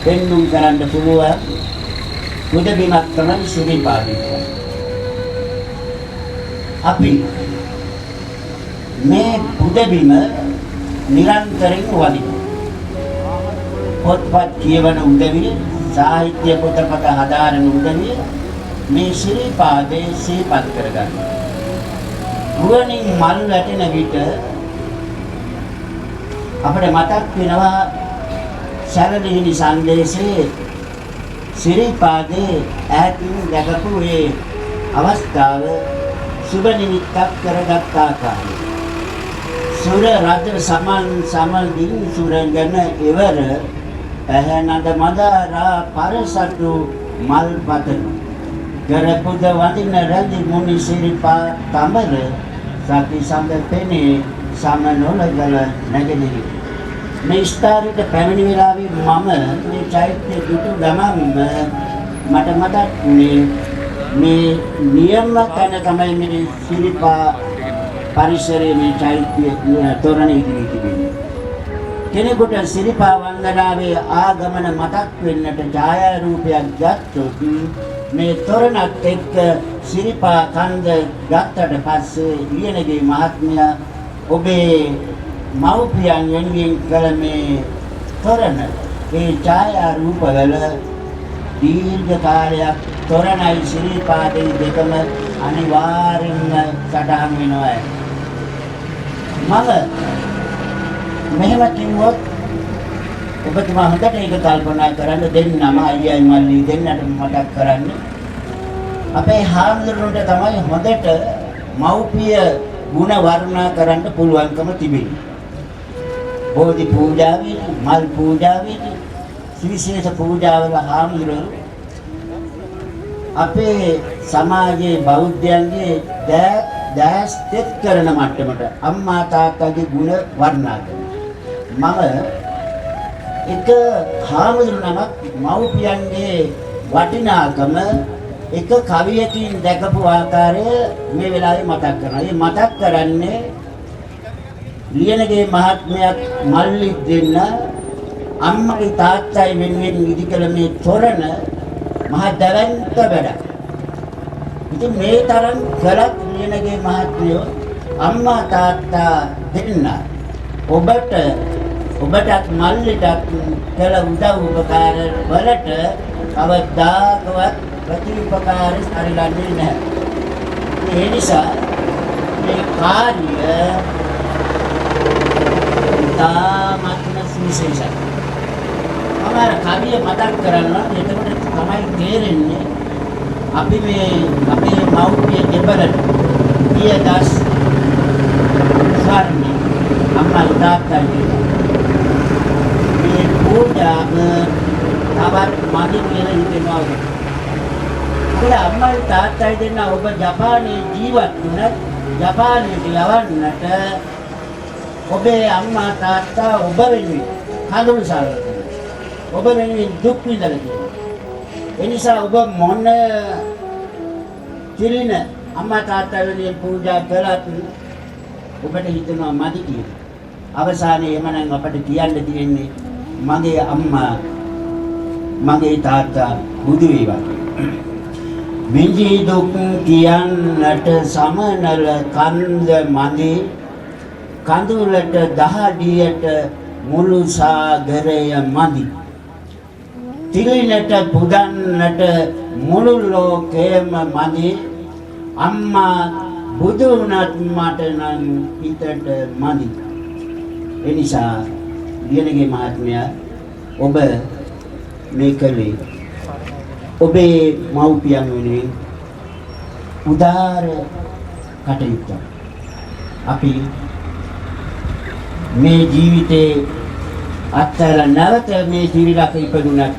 පෙන්눔 කරන්න පුළුවන් පුදබිමක් තමයි ශ්‍රී පාදේ. අපි මේ පුදබිම නිරන්තරයෙන් වදිනවා. පොත්පත් කියවන උදවිය, සාහිත්‍ය පොතපත හදාරන උදවිය මේ ශ්‍රී පාදේ සිහිපත් කරගන්නවා. රුවනින් මල් වැටෙන විට අපිට මතක් වෙනවා සරණිහිනි සංදේශයේ ශ්‍රී පාදේ ඈතින් දැකපු ඒ අවස්ථාව සුබ නිමිත්තක් කරගත් ආකාරය. සුර රාජ සමන් දින් සුරංගන එවර ඇහැනඳ මදාරා පරසතු මල් පතන කරපුද වදින රැඳි මුනි සිරිපා තමර සති සඳ පෙනේ සමනොලගල නැගෙනහිර. මේ ස්ථාරිත පැමිණි වෙලාවේ මම මේ චෛත්‍ය දුටු ගමන්ම මට මතක් වුණේ මේ නියම තැන තමයි මේ සිරිපා පරිසරයේ මේ චෛත්‍ය තොරණ ඉදිරි තිබෙන්නේ. කෙනෙකුට සිරිපා වන්දනාවේ ආගමන මතක් වෙන්නට ඡායාරූපයක් ගත්තොත් මේ තොරණත් එක්ක සිරිපා කන්ද ගත්තට පස්සේ ලියනගේ මහත්මයා ඔබේ මව්පියන් වෙනුවෙන් කළ මේ තොරණ ඒ ඡායාරූපවල දීර්ඝ කාලයක් තොරණයි සිරිපාදේ දෙකම අනිවාර්යෙන්ම සටහන් වෙනවා. මම මෙහෙම කිව්වොත් ඔබතුමා හොඳට ඒක කල්පනා කරන්න දෙන්නම අයියයි මල්ලි දෙන්නට මතක් කරන්න. අපේ හාමුදුරුවන්ට තමයි හොඳට මව්පිය ගුණ වර්ණනා කරන්න පුළුවන්කම තිබෙන්නේ. බෝධි පූජාවේ, මල් පූජාවේ, විශේෂ පූජාවල හාමුදුරුවෝ අපේ සමාජයේ බෞද්ධයන්ගේ දැස් තෙත් කරන මට්ටමට අම්මා තාත්තාගේ ගුණ වර්ණනා කරනවා. මම එක හාමුදුරුවෝ නමක් මව්පියන්ගේ වටිනාකම එක කවියකින් දැකපු ආකාරය මේ වෙලාවේ මතක් කරනවා. මේ මතක් කරන්නේ ලියනගේ මහත්මයාත් මල්ලි දෙන්න අම්මගේ තාත්තයි වෙනුවෙන් ඉදිකල මේ තොරණ මහ දැවැන්ත වැඩක්. ඉතින් මේ තරම් කළත් ලියනගේ මහත්මියෝ අම්මා තාත්තා දෙන්න ඔබටත් මල්ලිටත් කළ උදව් උපකාර වලට කවදාකවත් ප්‍රතිඋපකාර හරිලන්නේ නැහැ. ඒ නිසා මේ කාර්ය තාමත්ම විශේෂයි. හරිය මතක් කරන්න එතකොට තමයි තේරෙන්නේ අපි මේ අපේ මෞර්තිය දෙබලට පියදස් ස්වර්ණ අම්මා තාත්තයි මේ පූජාව තවත් මදි කියලා හිතෙනවා. ඒකල අම්මා තාත්තයි දෙන්න ඔබ ජපානයේ ජීවත් වුණත් ජපානයට යවන්නට ඔබේ අම්මා තාත්තා ඔබ වෙනුවෙන් කඳුළු සාරලා ඔබ වෙනුවෙන් දුක් විඳලා තියෙනවා. ඒ නිසා ඔබ මොන කිරින අම්මා තාත්තා වෙනුවෙන් පූජා කළත් ඔබට හිතෙනවා මදි කියලා. අවසානයේ එමනම් අපට කියන්න තියෙන්නේ මගේ අම්මා මගේ තාත්තා බුදු වේවා. විඳි දුක් කියන්නට සමනල කන්ද මදි කඳුලට දහඩියට මුළු සාගරය මදි. තිරිනට පුදන්නට මුළු ලෝකයම මදි. අම්මා බුදු වුණත් මට නම් හිතට මදි. ඒ නිසා දියණියගේ මහත්මයා ඔබ මේ කලේ ඔබේ මව්පියන් වෙනුවෙන් උදාර කටයුත්ත අපි මේ ජීවිතේ අත්තර නැවත මේ ජීවිතක ඉපදුණත්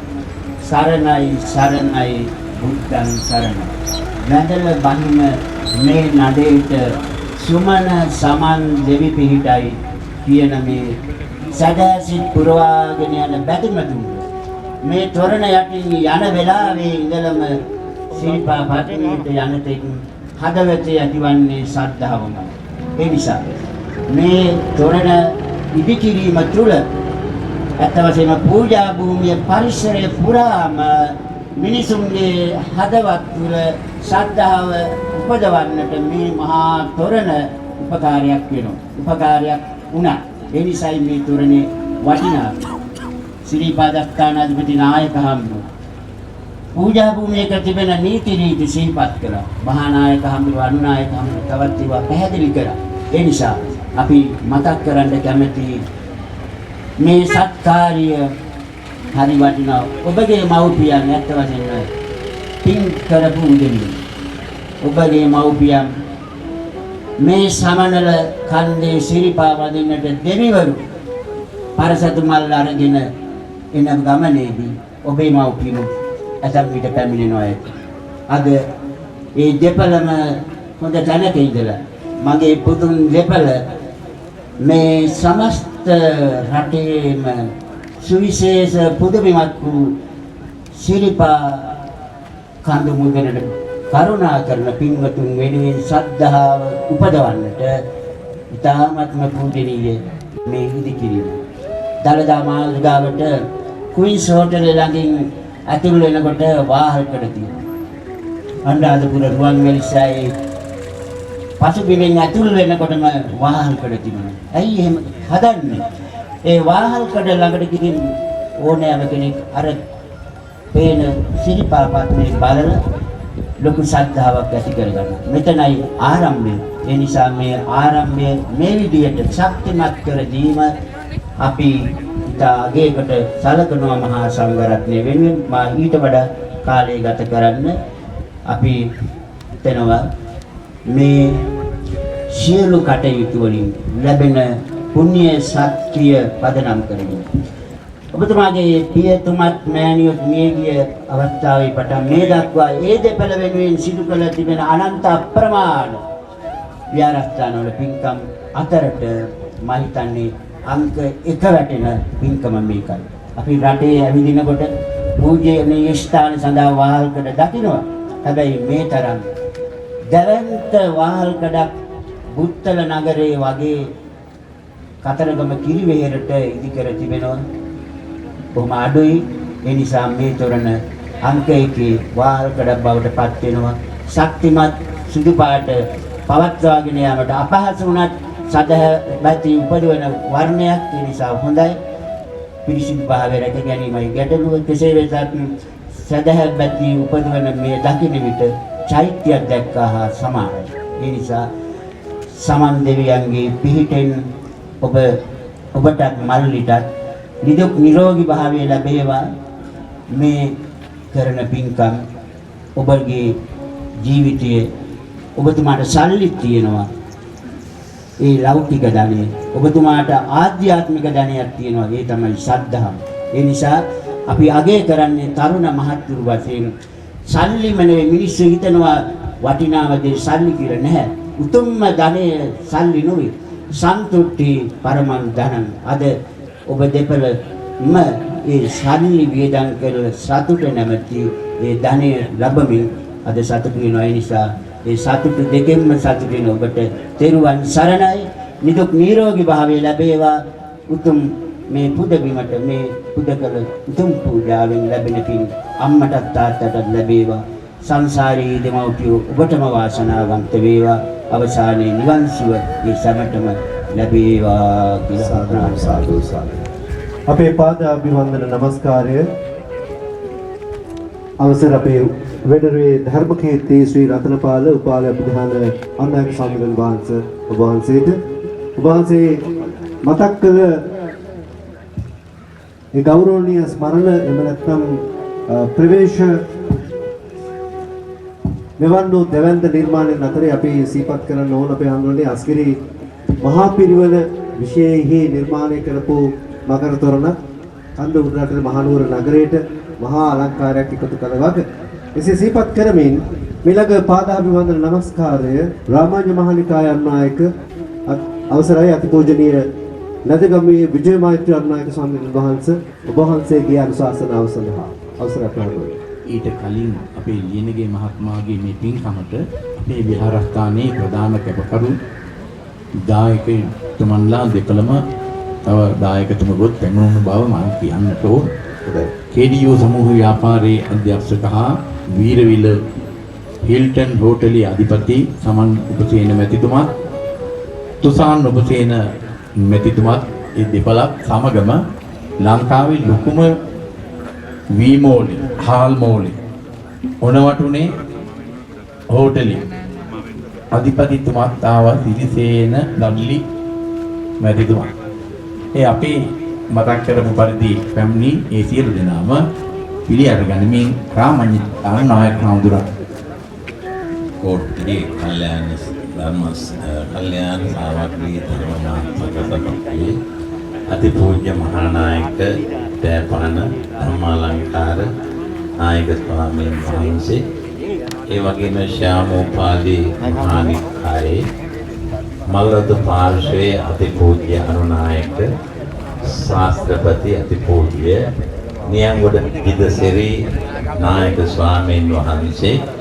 සරණයි සරණයි බුද්ධං සරණයි නැදල බහිම මේ නඩේට සුමන සමන් දෙවි පිහිටයි කියන මේ සදාසිත පුරවාගෙන යන බැතිමතුන් මේ තොරණ යටින් යන වෙලාවේ ඉඳලම සිරිපා පතේට යන තෙක් හදවතේ ඇතිවන්නේ ශ්‍රද්ධාවමයි. ඒ නිසා මේ තොරණ ඉදිකිරීම තුළ ඇත්ත වශයෙන්ම පූජා භූමිය පරිසරය පුරාම මිනිසුන්ගේ හදවත් තුළ ශ්‍රද්ධාව උපදවන්නට මේ මහා තොරණ උපකාරයක් වෙනවා. උපකාරයක් වුණා. ඒ නිසායි මේ තොරණේ වටිනා ශ්‍රීපාදස්ථානාධිපති නායක හම්බු පූජා භූමියක තිබෙන නීති රීති සිහිපත් කළා. මහා නායක හම්බු අනුනායක හම්බු තවත් ඒවා පැහැදිලි කළා. ඒ නිසා අපි මතක් කරන්න කැමති මේ සත්කාරිය හරි වටිනා ඔබගේ මව්පියන් ඇත්ත වශයෙන්ම පින් කරපු උදවිය. ඔබගේ මව්පියන් මේ සමනල කන්දේ සිරිපා වදින්නට දෙවිවරු පරසතු මල් අරගෙන එන ගමනේදී ඔබේ මව්පියන් ඇතම් විට පැමිණෙනවා. අද ඒ දෙපළම හොඳ තැනක ඉඳලා මගේ පුතුන් දෙපළ මේ සමස්ත රටේම සුවිශේෂ පුදුමයක් වූ සිරිපා කඳු මුදනට කරුණා කරන පින්වතුන් වෙනුවෙන් ශ්‍රද්ධාව උපදවන්නට ඉතාමත්ම පූජනීය මේ ඉදිකිරීම. දළදා මාළිගාවට ක්වීන්ස් හෝටලේ ළඟින් ඇතුල් වෙනකොට වාහල්කඩ තියෙනවා. අනුරාධපුර රුවන්වැලිසෑයේ පසුබිමින් ඇතුල් වෙනකොටම වාහල්කඩ තිබුණා. ඇයි එහෙම හදන්නේ? ඒ වාහල්කඩ ළඟට ගිහින් ඕනෑම කෙනෙක් අර පේන සිරිපා පත්මේ බලලා ලොකු ශ්‍රද්ධාවක් ඇති කරගන්නවා. මෙතනයි ආරම්භය. ඒ නිසා මේ ආරම්භය මේ විදියට ශක්තිමත් කර දීම අපි ඉතාගේකට සලකනවා මහා සංඝරත්නය වෙනුවෙන්. මා ඊට වඩා කාලය ගත කරන්න අපි හිතනවා මේ සියලු කටයුතු වලින් ලැබෙන පුණ්‍ය ශක්තිය පදනම් කරගෙන ඔබතුමාගේ පියතුමත් මෑණියොත් මියගිය අවස්ථාවේ පටන් මේ දක්වා ඒ දෙපළ වෙනුවෙන් සිදු කළ තිබෙන අනන්ත අප්‍රමාණ විහාරස්ථානවල පින්කම් අතරට මම හිතන්නේ අංක 1 වැටෙන පින්කම මේකයි. අපි රටේ ඇවිදිනකොට පූජනීය ස්ථාන සඳහා වාහල්කඩ දකිනවා. හැබැයි මේ තරම් දැවැන්ත වාහල්කඩක් බුත්තල නගරයේ වගේ කතරගම කිරිවෙහෙරට ඉදිකර තිබෙනවා. බොහොම අඩුයි. ඒ නිසා මේ තොරණ අංක 1 වාහල්කඩක් බවට පත් වෙනවා. ශක්තිමත් සුදු පාට පවත්වාගෙන යාමට අපහසු වුණත් සදහැවති උපදවන වර්ණයක්. ඒ නිසා හොඳයි. පිරිසිදු භාවය රැක ගැනීමයි ගැටලුව. කෙසේ වෙතත් සදහැවති උපදවන මේ දකින්න විට චෛත්‍යයක් දැක්කා හා සමානයි. ඒ නිසා සමන් දෙවියන්ගේ පිහිටෙන් ඔබටත් මල්ලිටත් නිදුක් නිරෝගී භාවය ලැබේවා. මේ කරන පින්කම් ඔබගේ ජීවිතයේ ඔබතුමාට සල්ලි තියෙනවා. ඒ ලෞකික ධනෙ ඔබතුමාට ආධ්‍යාත්මික ධනයක් තියෙනවා. ඒ තමයි ශ්‍රද්ධාව. ඒ නිසා අපි අගය කරන්නේ තරුණ මහත්තුරු වශයෙන් සල්ලිම නෙවෙයි. මිනිස්සු හිතනවා වටිනාම දේ සල්ලි කියලා නැහැ. උතුම්ම ධනෙ සල්ලි නෙවෙයි. සන්තුට්ටි පරමං ධනං. අද ඔබ දෙපළම ඒ සල්ලි වේදන් කරලා සතුට නැමැති ඒ ධනෙ ලැබමින් අද සතුට වෙනවා. ඒ නිසා ඒ සතුට දෙකෙන්ම සතුට වෙන ඔබට තෙරුවන් සරණයි. නිදුක් නිරෝගී භාවය ලැබේවා. උතුම් මේ පුදබිමට මේ පුදකල උතුම් පූජාවෙන් ලැබෙන පින් අම්මටත් තාත්තටත් ලැබේවා. සංසාරී දෙමව්පියෝ ඔබටම වාසනාවන්ත වේවා. අවසානයේ නිවන් සුව මේ සමටම ලැබේවා කියලා සාදු සාදු. අපේ පාද අභිවන්දන නමස්කාරය අවසර අපේ වෙඩරුවේ ධර්මකීර්ති ශ්‍රී රතනපාල උපාල ප්‍රධාන අනායක ස්වාමීන් වහන්සේ ඔබ වහන්සේට ඔබ වහන්සේ මතක් කළ ඒ ගෞරවනීය ස්මරණ එහෙම නැත්නම් ප්‍රවේශ මෙවන් වූ දෙවන්ත නිර්මාණයන් අතරේ අපි සිහිපත් කරන්න ඕන අපේ හඳුනන්නේ අස්ගිරි මහා පිරිවර විශේෂයෙහි නිර්මාණය කරපු මකර තොරණ කන්ද උඩරට මහනුවර නගරයට මහා අලංකාරයක් එකතු කළ වග එසේ සිහිපත් කරමින් මිලග පාදාභිවන්දන නමස්කාරය රාමාන්‍ය මහානිකාය අනුනායක අවසරයි අතිපූජනීය නදගමේ විජය මෛත්‍රී අනුනායක ස්වාමීන් වහන්සේ ඔබ වහන්සේගේ අනුශාසනාව සඳහා අවසරයි ප්‍රාර්ථනා. ඊට කලින් අපේ ලියනගේ මහත්මයාගේ මේ පින්කමට අපේ විහාරස්ථානයේ ප්‍රධාන කැපකරු දායකතුමන්ලා දෙකලම තව දායකතුමගොත් පැමිණුණු බව මම කියන්නට ඕන. KDO සමූහ ව්‍යාපාරයේ අධ්‍යක්ෂක හා වීරවිල හිල්ටන් හෝටලේ අධිපති සමන් උපසේන මැතිතුමත් තුසාන් උපසේන මැතිතුමත් ඒ දෙපළක් සමගම ලංකාවේ ලොකුම වීමෝලි හාල්මෝලි ඔනවටුනේ හෝටලේ අධිපතිතුමත් ආවා සිරිසේන ලල්ලි මැතිතුමා. ඒ අපේ මතක් කරපු පරිදි පැමිණි ඒ සියලු දෙනාම පිළි අරගනිමින් රාමඤ්ඤ ආනායක හඳුරා कोटली कल्याण धर्मस कल्याण सामग्री धर्ममात्मकसपत्ति अतिपूज्य महानायक तैपान धर्मालंकार नायक स्वामी वහන්සේ ඒ වගේම ශ්‍යාමෝපාලි මහානිකායේ මල්රද පාර්ශ්වයේ අතිපූජ්‍ය අනුනායක ශාස්ත්‍රපති අතිපූජ්‍ය නියංගොඩ ගිදසිරි නායක ස්වාමීන් වහන්සේ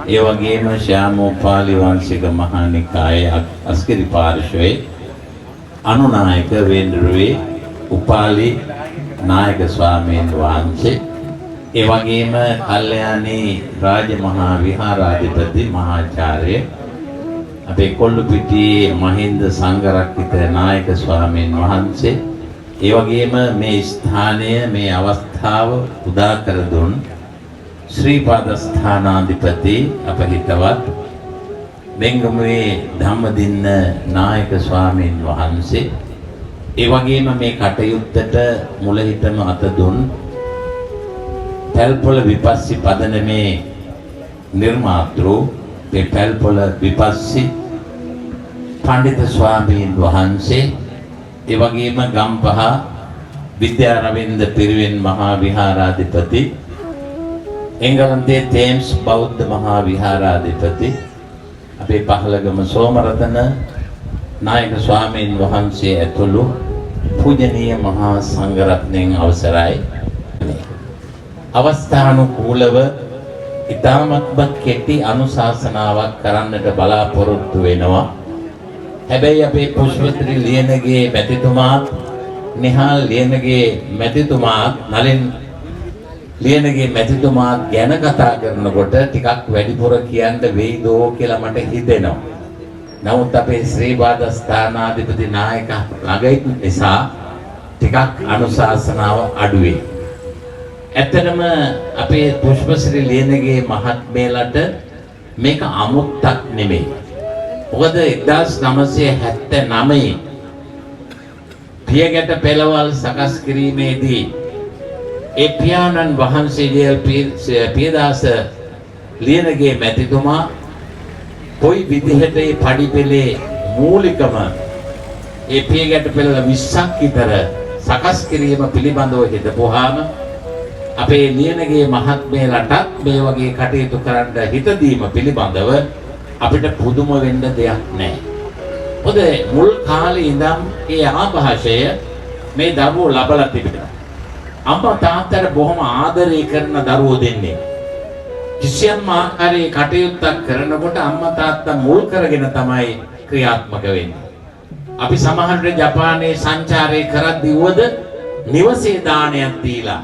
ඒ වගේම ශ්‍යාමෝපාලි වංශික මහානිකායේ අස්කිරි පාර්ශ්වයේ අනුනායක වේන්ද්‍රවේ උපාලි නායක ස්වාමීන් වහන්සේ ඒ වගේම කල්යාණී රාජමහා විහාරාධිපති මහාචාර්ය අපේ කොල්ලුපිටියේ මහින්ද සංඝරක්කිත නායක ස්වාමීන් වහන්සේ ඒ වගේම මේ ස්ථානය මේ අවස්ථාව උදා කර දුන් ශ්‍රී පාද ස්ථානාධිපති අප හිතවත් බෙංගමුවේ ධම්මදින්න නායක ස්වාමීන් වහන්සේ ඒ වගේම මේ කටයුත්තට මුලහිතම අත දුන් පැල්පොළ විපස්සි පදනමේ නිර්මාතෘ මේ පැල්පොළ විපස්සි පඬිත ස්වාමීන් වහන්සේ ඒ වගේම ගම්පහ විද්‍යාරවින්ද පිරිවෙන් මහා විහාරාධිපති එංගලන්තයේ තේම්ස් බෞද්ධ මහා විහාරාධිපති අපේ පහළගම සෝමරතන නායක ස්වාමීන් වහන්සේ ඇතුළු පූජනීය මහා සංඝරත්නයන් අවසරයි අවස්ථානුකූලව ඉතාමත්ම කෙටි අනුශාසනාවක් කරන්නට බලාපොරොත්තු වෙනවා. හැබැයි අපේ පුෂ්පත්‍රි ලියනගේ මැතිතුමා නිහාල් ලියනගේ මැතිතුමා නලින් ලියනගේ මැතිතුමා ගැන කතා කරනකොට ටිකක් වැඩිපුර කියන්න වෙයිදෝ කියලා මට හිතෙනවා. නමුත් අපේ ශ්‍රී පාද ස්ථානාධිපති නායක ළඟයි නිසා ටිකක් අනුශාසනාව අඩුවේ. ඇත්තටම අපේ පුෂ්පශ්‍රී ලියනගේ මහත්මයාලට මේක අමුත්තක් නෙමෙයි. මොකද 1979 පියගැට පෙළවල් සකස් කිරීමේදී ඒ පියාණන් වහන්සේ පියදාස ලියනගේ මැතිතුමා කොයි විදිහට මේ පඩිපෙළේ මූලිකම ඒ පියගැට පෙළ 20ක් විතර සකස් කිරීම පිළිබඳව හිතපුවාම අපේ ලියනගේ මහත්මයලටත් මේ වගේ කටයුතු කරන්න හිත දීම පිළිබඳව අපිට පුදුම වෙන්න දෙයක් නැහැ. මොකද මුල් කාලේ ඉඳන් ඒ ආభాෂය මේ දරුවෝ ලබලා තිබෙනවා. අම්මා තාත්තට බොහොම ආදරය කරන දරුවෝ දෙන්නේ. කිසියම් ආකාරයේ කටයුත්තක් කරනකොට අම්මා තාත්තා මුල් කරගෙන තමයි ක්‍රියාත්මක වෙන්නේ. අපි සමහර විට ජපානයේ සංචාරය කරද්දී වුවද නිවසේ දානයක් දීලා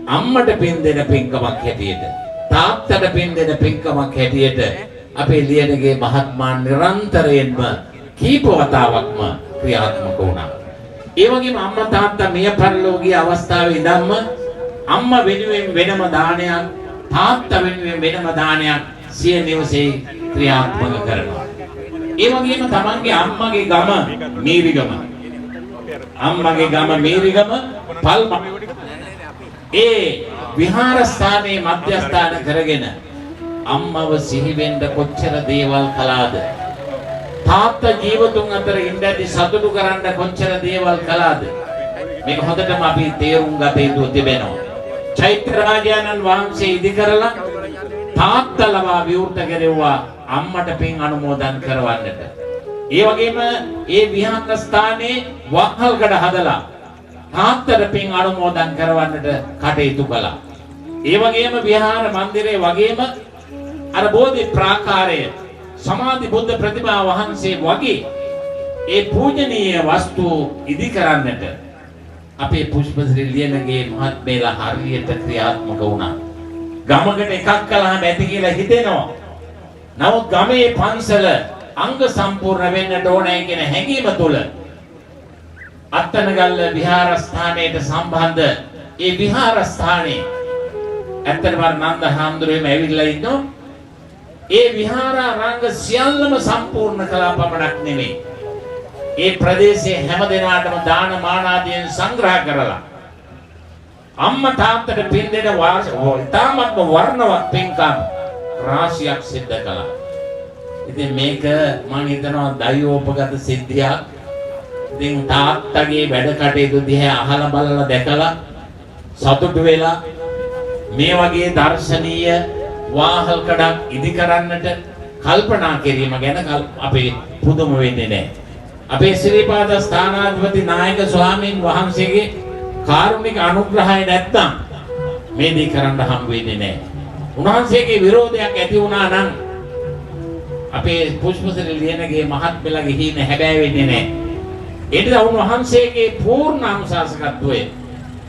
අම්මට පින් දෙන පින්කමක් හැටියට තාත්තට පින් දෙන පින්කමක් හැටියට අපේ ලියනගේ මහත්මා නිරන්තරයෙන්ම කීප වතාවක්ම ක්‍රියාත්මක වුණා. ඒ වගේම අම්මා තාත්තා මිය පරලෝකීය අවස්ථාවේ ඉඳන්ම අම්මා වෙනුවෙන් වෙනම දානයක් තාත්තා වෙනුවෙන් වෙනම දානයක් සිය නිවසේ ක්‍රියාත්මක කරනවා. ඒ වගේම තමන්ගේ අම්මගේ ගම මීරිගම. අම්මගේ ගම මීරිගම පල්ම. ඒ විහාරස්ථානයේ මධ්‍යස්ථාන කරගෙන අම්මව සිහි වෙන්න කොච්චර දේවල් කළාද? තාත්තා ජීවතුන් අතර ඉඳි සතුටු කරන්න කොච්චර දේවල් කළාද? මේක හොඳටම අපි තේරුම් ගත යුතු තිබෙනවා. චෛත්‍ය රාජානන් වහන්සේ ඉදි කරලා තාත්තලවා විවෘත කෙරෙව්වා අම්මට පින් අනුමෝදන් කරවන්නට. ඒ වගේම ඒ විහාර ස්ථානයේ වහල්කඩ හදලා තාත්තට පින් අනුමෝදන් කරවන්නට කටයුතු කළා. ඒ වගේම විහාර මන්දිරයේ වගේම අර බෝධි ප්‍රාකාරය සමාධි බුද්ධ ප්‍රතිමා වහන්සේ වගේ ඒ පූජනීය වස්තු ඉදි කරන්නට අපේ පුෂ්පශ්‍රී ලියනගේ මහත්මයලා හරියට ක්‍රියාත්මක වුණා. ගමකට එකක් කළාම ඇති කියලා හිතෙනවා. නමුත් ගමේ පන්සල අංග සම්පූර්ණ වෙන්නට ඕනේ කියන හැඟීම තුළ අත්තනගල්ල විහාරස්ථානයට සම්බන්ධ ඒ විහාරස්ථානයේ ඇත්තටම නන්ද හාමුදුරුවෝම ඇවිල්ලා ඉන්නවා. ඒ විහාරාරාංග සියල්ලම සම්පූර්ණ කළා පමණක් නෙමෙයි. ඒ ප්‍රදේශයේ හැම දිනාටම දාන මාන ආදියෙන් සංග්‍රහ කරලා අම්මා තාත්තට පින් දෙන තාමත්ම වර්ණවත් පින්කම් රාශියක් සිද්ධ කළා. ඉතින් මේක මම හිතනවා දෛවෝපගත සිද්ධියක්. ඉතින් තාත්තගේ වැඩ කටයුතු දිහා අහලා බලලා දැකලා සතුටු වෙලා මේ වගේ දර්ශනීය වාහල් කඩක් ඉදි කරන්නට කල්පනා කිරීම ගැන අපේ පුදුම වෙන්නේ නැහැ. අපේ ශ්‍රීපාද ස්ථානාධිපති නායක ස්වාමීන් වහන්සේගේ කාරුණික අනුග්‍රහය නැත්තම් මේ දේ කරන්න හම් වෙන්නේ නැහැ. උන්වහන්සේගේ විරෝධයක් ඇති වුණා නම් අපේ පුෂ්පශ්‍රී ලියනගේ මහත්මයාගේ හිණ හැබෑ වෙන්නේ නැහැ. ඒ නිසා උන්වහන්සේගේ පූර්ණ අනුශාසකත්වය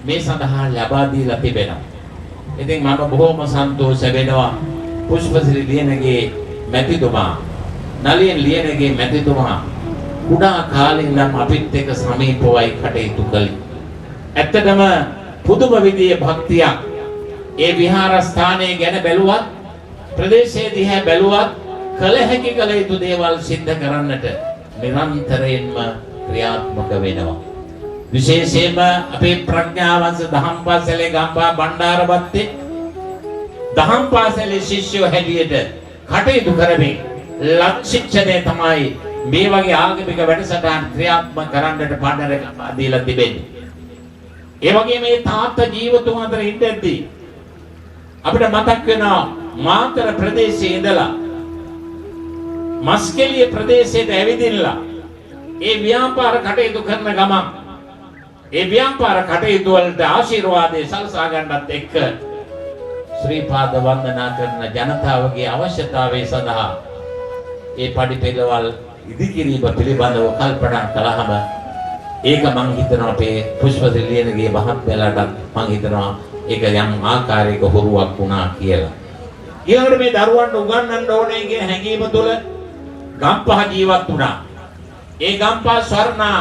මේ සඳහා ලබා දීලා තිබෙනවා. ඉතින් මම බොහොම සන්තෝෂ වෙනවා පුෂ්පශ්‍රී ලියනගේ මැතිතුමා නලියන් ලියනගේ මැතිතුමා කුඩා කාලේ ඉඳන් අපිත් එක්ක සමීපවයි කටයුතු කළේ. ඇත්තටම පුදුම විදියේ භක්තියක් ඒ විහාරස්ථානයේ ගැන බැලුවත් ප්‍රදේශයේ දිහා බැලුවත් කල හැකි කල යුතු දේවල් සිද්ධ කරන්නට නිරන්තරයෙන්ම ක්‍රියාත්මක වෙනවා. විශේෂයෙන්ම අපේ ප්‍රඥාවංශ දහම් පාසලේ ගම්පා බණ්ඩාරපත්තේ දහම් පාසලේ ශිෂ්‍යයෝ හැටියට කටයුතු කරමින් ලක්ෂිච්ඡනය තමයි මේ වගේ ආගමික වැඩසටහන් ක්‍රියාත්මක කරන්නට පාඩර දීලා තිබෙන්නේ. ඒ වගේම මේ තාත්තා ජීවතුන් අතර ඉඳද්දී අපිට මතක් වෙනවා මාතර ප්‍රදේශයේ ඉඳලා මස්කෙලිය ප්‍රදේශයට ඇවිදින්නලා ඒ ව්‍යාපාර කටයුතු කරන ගමන් ඒ ව්‍යාපාර කටයුතු වලට ආශිර්වාදයේ සලසා ගන්නත් එක්ක ශ්‍රී පාද වන්දනා කරන ජනතාවගේ අවශ්‍යතාවය සඳහා ඒ පඩිපෙළවල් ඉදිකිරීම පිළිබඳව කල්පනා කළාම ඒක මං හිතනවා අපේ පුෂ්පශ්‍රී ලියනගේ මහත්මයාලට මං හිතනවා ඒක යම් ආකාරයක හොරුවක් වුණා කියලා. ඊළඟට මේ දරුවන්ට උගන්වන්න ඕනේ කියන හැඟීම තුළ ගම්පහ ජීවත් වුණා. ඒ ගම්පහ ස්වර්ණා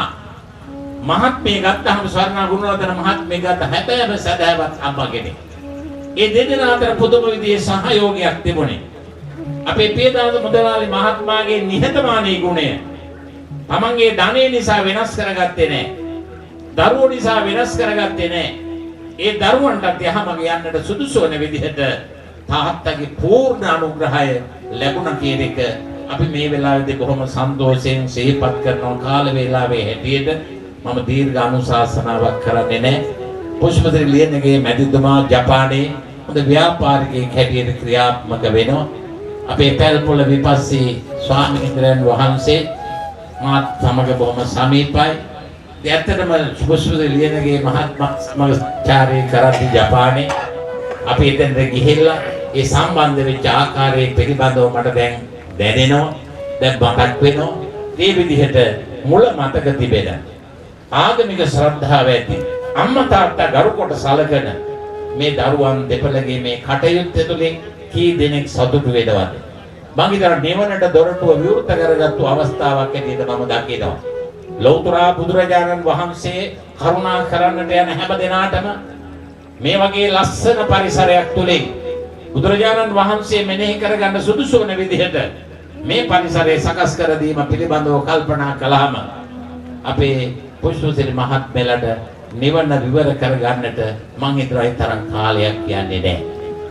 මහත්මිය ගත්තාම ස්වර්ණා ගුණවර්ධන මහත්මිය ගත්ත හැබැයි සදාවත් අම්මා කෙනෙක්. ඒ දෙදෙනා අතර පුදුම විදිහේ සහයෝගයක් තිබුණේ. අපේ පියදාස මුදලාලි මහත්මයාගේ නිහතමානී ගුණය තමන්ගේ ධනෙ නිසා වෙනස් කරගත්තේ නැහැ. දරුවෝ නිසා වෙනස් කරගත්තේ නැහැ. ඒ දරුවන්ට යහමඟ යන්නට සුදුසු වන විදිහට තාත්තගේ පූර්ණ අනුග්‍රහය ලැබුණා කියන එක අපි මේ වෙලාවේදී බොහොම සන්තෝෂයෙන් සිහිපත් කරන කාල වේලාවේ හැටියට මම දීර්ඝ අනුශාසනාවක් කරන්නේ නැහැ. පුෂ්පශ්‍රී ලියනගේ මැතිතුමා ජපානයේ හොඳ ව්‍යාපාරිකයෙක් හැටියට ක්‍රියාත්මක වෙනවා. අපේ පැල්පොළ විපස්සී ස්වාමීන් වහන්සේ මාත් සමග බොහොම සමීපයි. ඇත්තටම පුෂ්පශ්‍රී ලියනගේ මහත්මයා සමග චාරය කරද්දී ජපානයේ අපි එතනට ගිහිල්ලා ඒ සම්බන්ධ වෙච්ච ආකාරයේ පිළිබඳව මට දැන් දැනෙනවා. දැන් මතක් වෙනවා. මේ විදිහට මුල මතක තිබෙන ආගමික ශ්‍රද්ධාව ඇති අම්මා තාත්තා ගරු කොට සලකන මේ දරුවන් දෙපළගේ මේ කටයුත්ත තුළින් කී දෙනෙක් සතුටු වෙනවද? මම හිතනවා නිවනට දොරටුව විවෘත කරගත්තු අවස්ථාවක් ඇටියට මම දකිනවා. ලෞතර බුදුරජාණන් වහන්සේ කරුණා කරන්නට යන හැම දිනාටම මේ වගේ ලස්සන පරිසරයක් තුලින් බුදුරජාණන් වහන්සේ මෙනෙහි කරගන්න සුදුසු වන විදිහට මේ පරිසරය සකස් කර දීම පිළිබඳව කල්පනා කළාම අපේ පුෂ්පශ්‍රී මහත්මයාට නිවන විවර කරගන්නට මං හිතනවා ඒ තරම් කාලයක් යන්නේ නැහැ.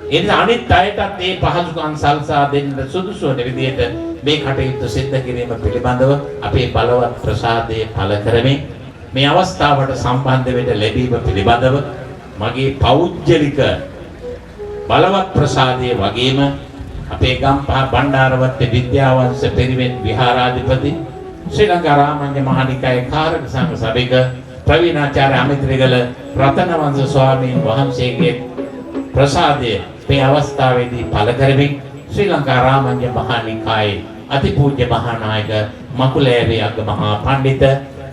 ඒ නිසා අනිත් අයටත් මේ පහසුකම් සල්සා දෙන්න සුදුසු වන විදිහට මේ කටයුතු සිද්ධ කිරීම පිළිබඳව අපේ බලවත් ප්‍රසාදයේ පළ කරමින් මේ අවස්ථාවට සම්බන්ධ වෙන්න ලැබීම පිළිබඳව මගේ පෞද්ගලික බලවත් ප්‍රසාදයේ වගේම අපේ ගම්පහ බණ්ඩාරවත්ත විද්‍යාවංශ පිරිවෙන් විහාරාධිපති ශ්‍රී ලංකා රාමඤ්ඤ මහානිකායේ කාරක සංඝ සභික ප්‍රවීණාචාර්ය අමිත්‍රගල රතනවංශ ස්වාමීන් වහන්සේගේ ප්‍රසාදය මේ අවස්ථාවේදී පළ කරමින් ශ්‍රී ලංකා රාමඤ්ඤ මහානිකායේ අතිපූජ්‍ය මහානායක මකුලෑවේ අග්ගමහා පඬිත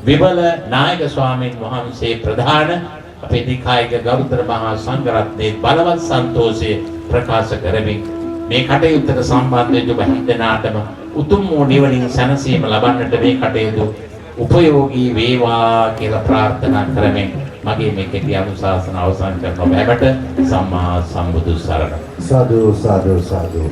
විමල නායක ස්වාමීන් වහන්සේ ප්‍රධාන අපේ නිකායක ගරුතර මහා සංඝරත්නයේ බලවත් සන්තෝෂය ප්‍රකාශ කරමින් මේ කටයුත්තට සම්බන්ධ වෙච්ච බහින්දනාටම උතුම් වූ නිවනින් සැනසීම ලබන්නට මේ කටයුතු උපයෝගී වේවා කියලා ප්‍රාර්ථනා කරමින් මගේ මේ කෙටි අනුශාසන අවසන් කරන බැබට සම්මා සම්බුදු සරණයි. සාදු සාදු සාදු.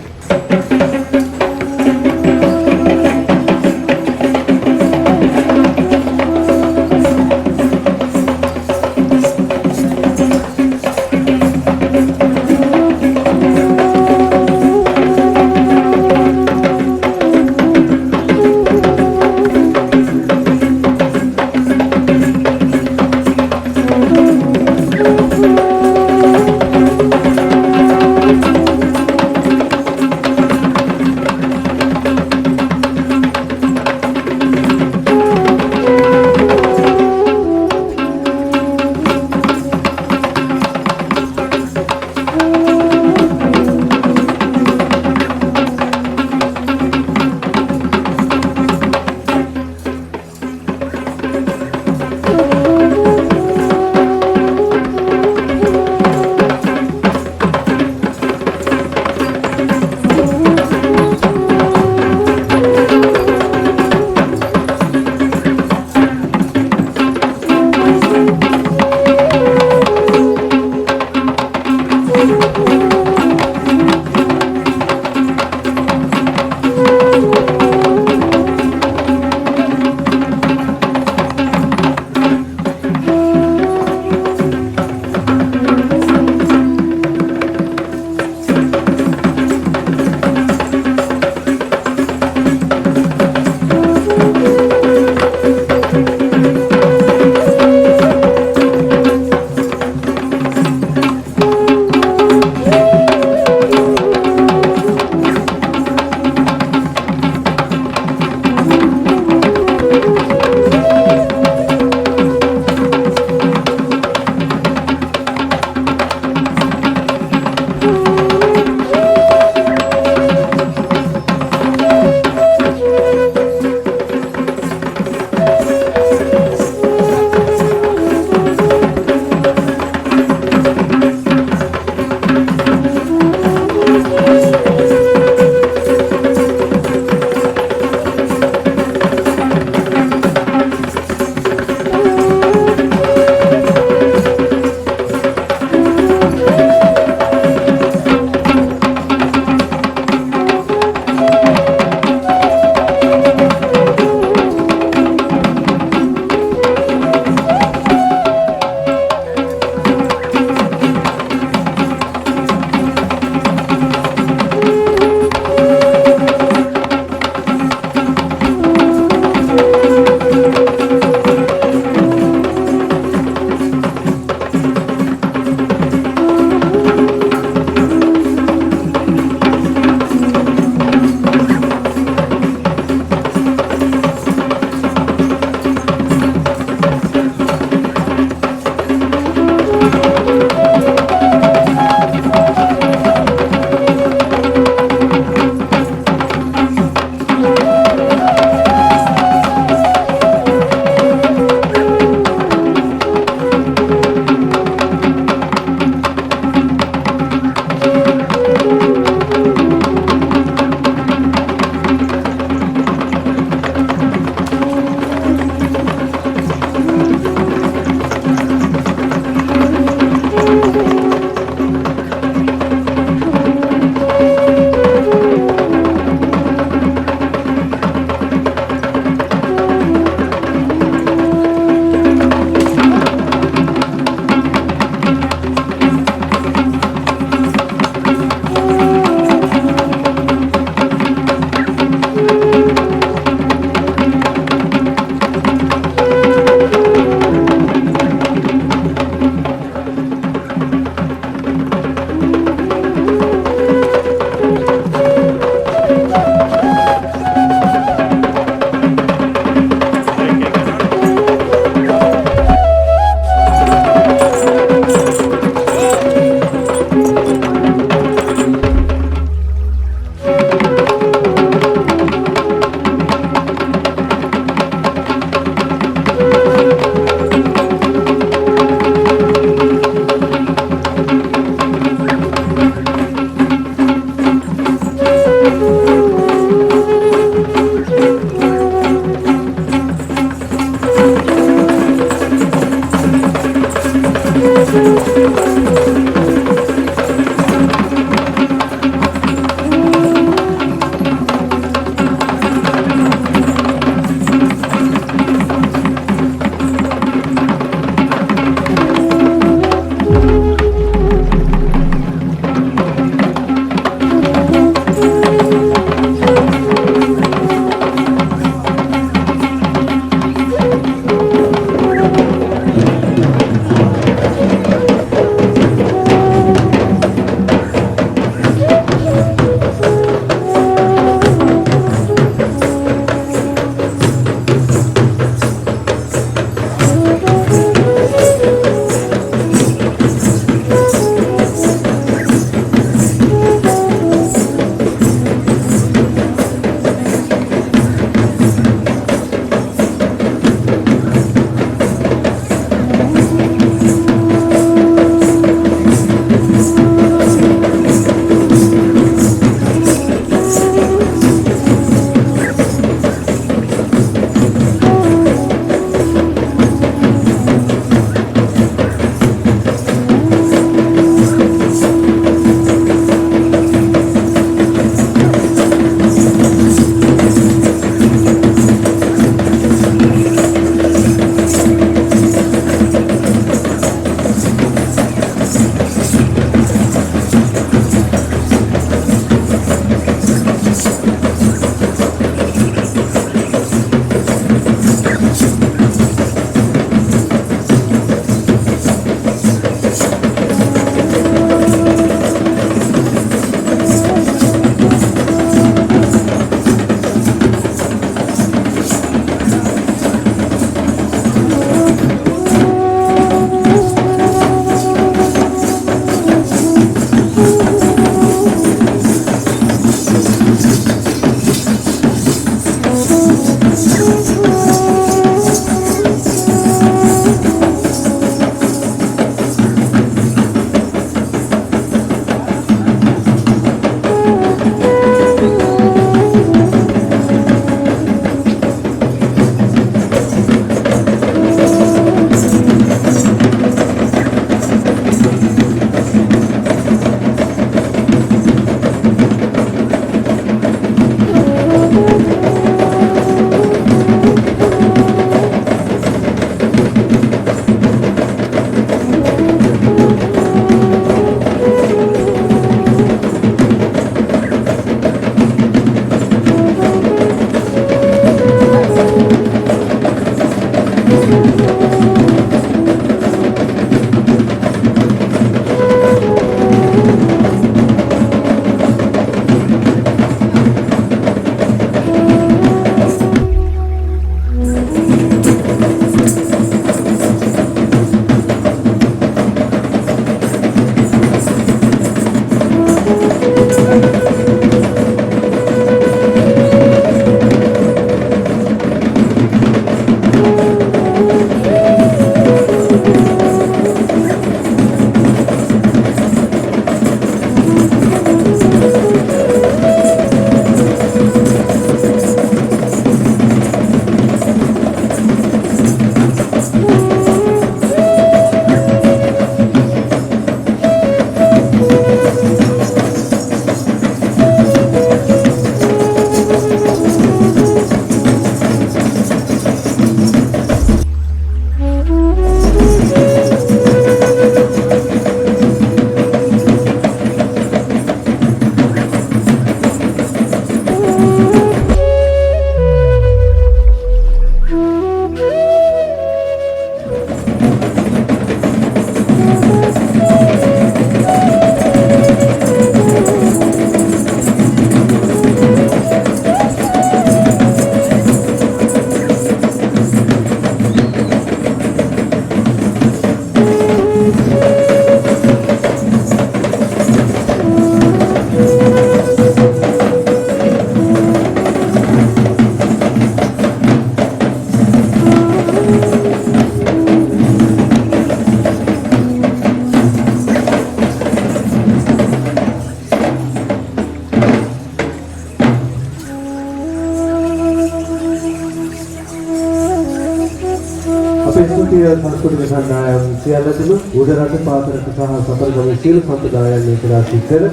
ජාතිය සංස්කෘතික කණ්ඩායම් සියල්ලටම උඩරට පාතරක සහ සතරගමේ සියලු සම්ප්‍රදායන් එක්කලා සිටින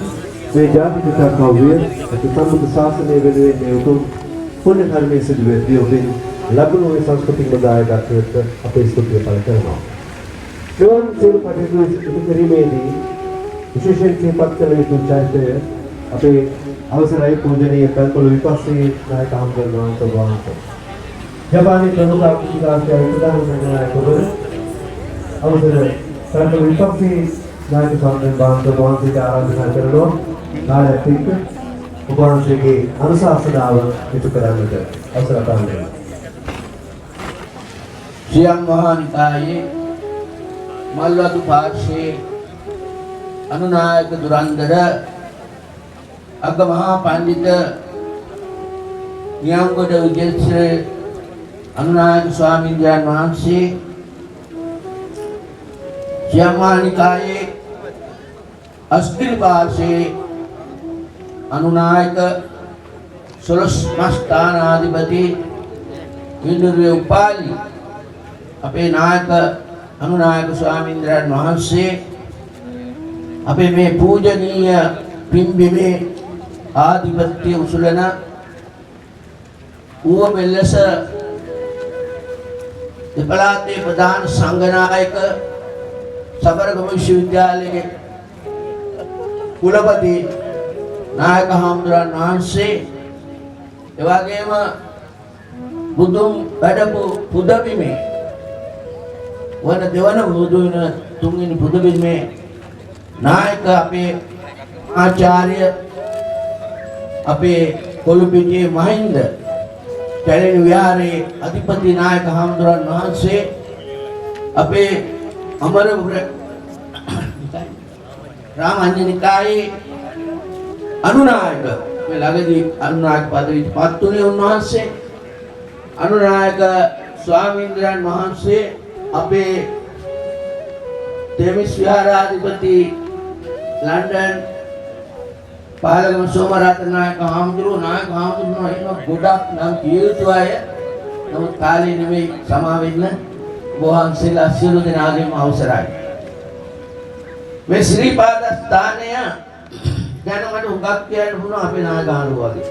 මේ ජාතික කව්‍ය සම්බුද්ධ ශාසනය වෙනුවෙන් මේ උතුම් පුණ්‍ය කර්මයේ සිදු වෙද්දී ඔබෙන් ලැබුණු මේ සංස්කෘතික දායකත්වයට අපේ ස්තුතිය පළ කරනවා. මෙවන් සියලු කටයුතු ඉටු කිරීමේදී විශේෂයෙන් සිහිපත් කළ යුතු චෛත්‍යය අපේ අවසරයි පූජනීය කල්පල විපස්සී නායක හම්බුනාන් වහන්සේ. ජපානයේ ප්‍රමුඛ අපිකාර්යය ප්‍රධාන නායකවරු අවසර කල්පල විපස්සී නායක සම්බන්ධ වහන්සේට ආරාධනා කරනවා. කාලයක ඔබ වහන්සේගේ අනුශාසනාව ඉටු කරන්නට අවසර ගන්නවා. සියම් මහානිකායේ මල්වතු පාර්ශ්වයේ අනුනායක දුරන්දර අගමහා පඬිත නියම්ගොඩ විජේශ්‍රී අනුනායක ස්වාමීන් වහන්සේ සියම් මහානිකායේ අස්තිරි පාර්ශ්වයේ අනුනායක සොළොස් මස්ථානාධිපති විදුරිය උපාලි අපේ නායක අනුනායක ස්වාමීන් වහන්සේ අපේ මේ පූජනීය පින්බිමේ ආධිපත්‍ය උසුලන ඌව මෙල්ලස දෙපළාතේ ප්‍රධාන සංඝනායක සබරගම විශ්වවිද්‍යාලයේ කුලපති නායක හාමුදුරන් වහන්සේ එවැගේම බුදුන් වැඩපු පුදබිමේ වන දෙවන බුදුන තුන්වෙනි පුදබිමේ නායක අපේ ආචාර්ය අපේ කොළුපිටියේ මහින්ද කැලණි විහාරයේ අධිපති නායක හාමුදුරන් වහන්සේ අපේ අමරපුර රාමඤ්ඤනිකායේ අනුනායක මේ ළඟදී අනුනායක පදවියට පත් වුණේ උන්වහන්සේ අනුනායක ස්වාමීන් වහන්සේ අපේ තෙමිස් විහාරාධිපති ලන්ඩන් පාලගම සෝමරත්න නායක හාමුදුරුවෝ ඉන්න ගොඩක් නම් කීයුතු අය නමුත් කාලේ නෙමෙයි සමා වෙන්න වහන්සේලා සියලු දෙනාගේම අවසරයි මේ ශ්‍රී පාද ස්ථානය ගැන මට හුඟක් කියන්න පුළුවන් අපේ නායකහරු වගේ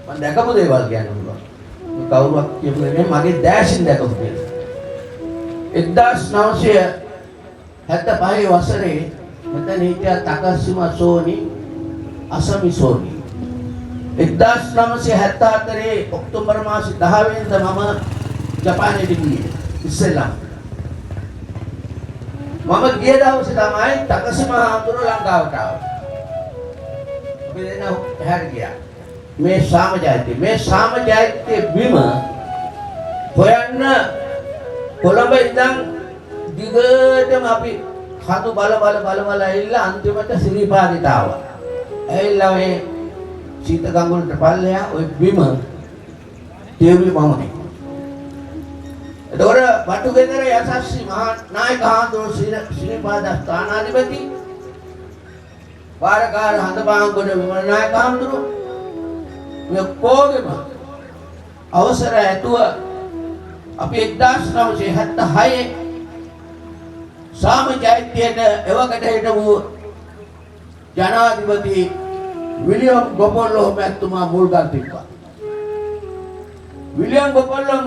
මම දැකපු දේවල් කියන්න පුළුවන් මේ කවුරුවක් කියපු නෙමෙයි මගේ දැසින් දැකපු දේවල් 1975 වසරේ මෙතන හිටිය තකසිමා සෝනි අසමි සෝනි 1974 ඔක්තෝබර් මාසේ 10 වෙනිදා මම ජපානයට ගියේ ඉස්සෙල්ලා මම ගිය දවසේ තමයි තකසිමා හාමුදුරුවෝ ලංකාවට ආවේ අපි දෙන හැර ගියා මේ සාමජාතියේ බිම හොයන්න කොළඹ ඉඳන් දිගටම අපි කතු බල ඇවිල්ලා අන්තිමට සිරිපාදේට ආවා. ඇවිල්ලා මේ සීත ගඟුලට පල්ලෙහා ওই බිම තේරුවේ මමනේ. ඒතකොට වටුගෙදර යසස්සි මහා නායක හාමුදුරුවෝ සිරිපාද ස්ථානාධිපති වාරකාර හඳපාංගොඩ විමල නායක හාමුදුරුවෝ මේ කොගෙම අවසර ඇතුව අපි 1976 සාමජාත්‍යයට එවකට හිටපු ජනාධිපති විලියම් ගොපොල්ලෝ මැතිතුමා මුල්ගල් තිබ්බා. විලියම් ගොපොල්ලෝ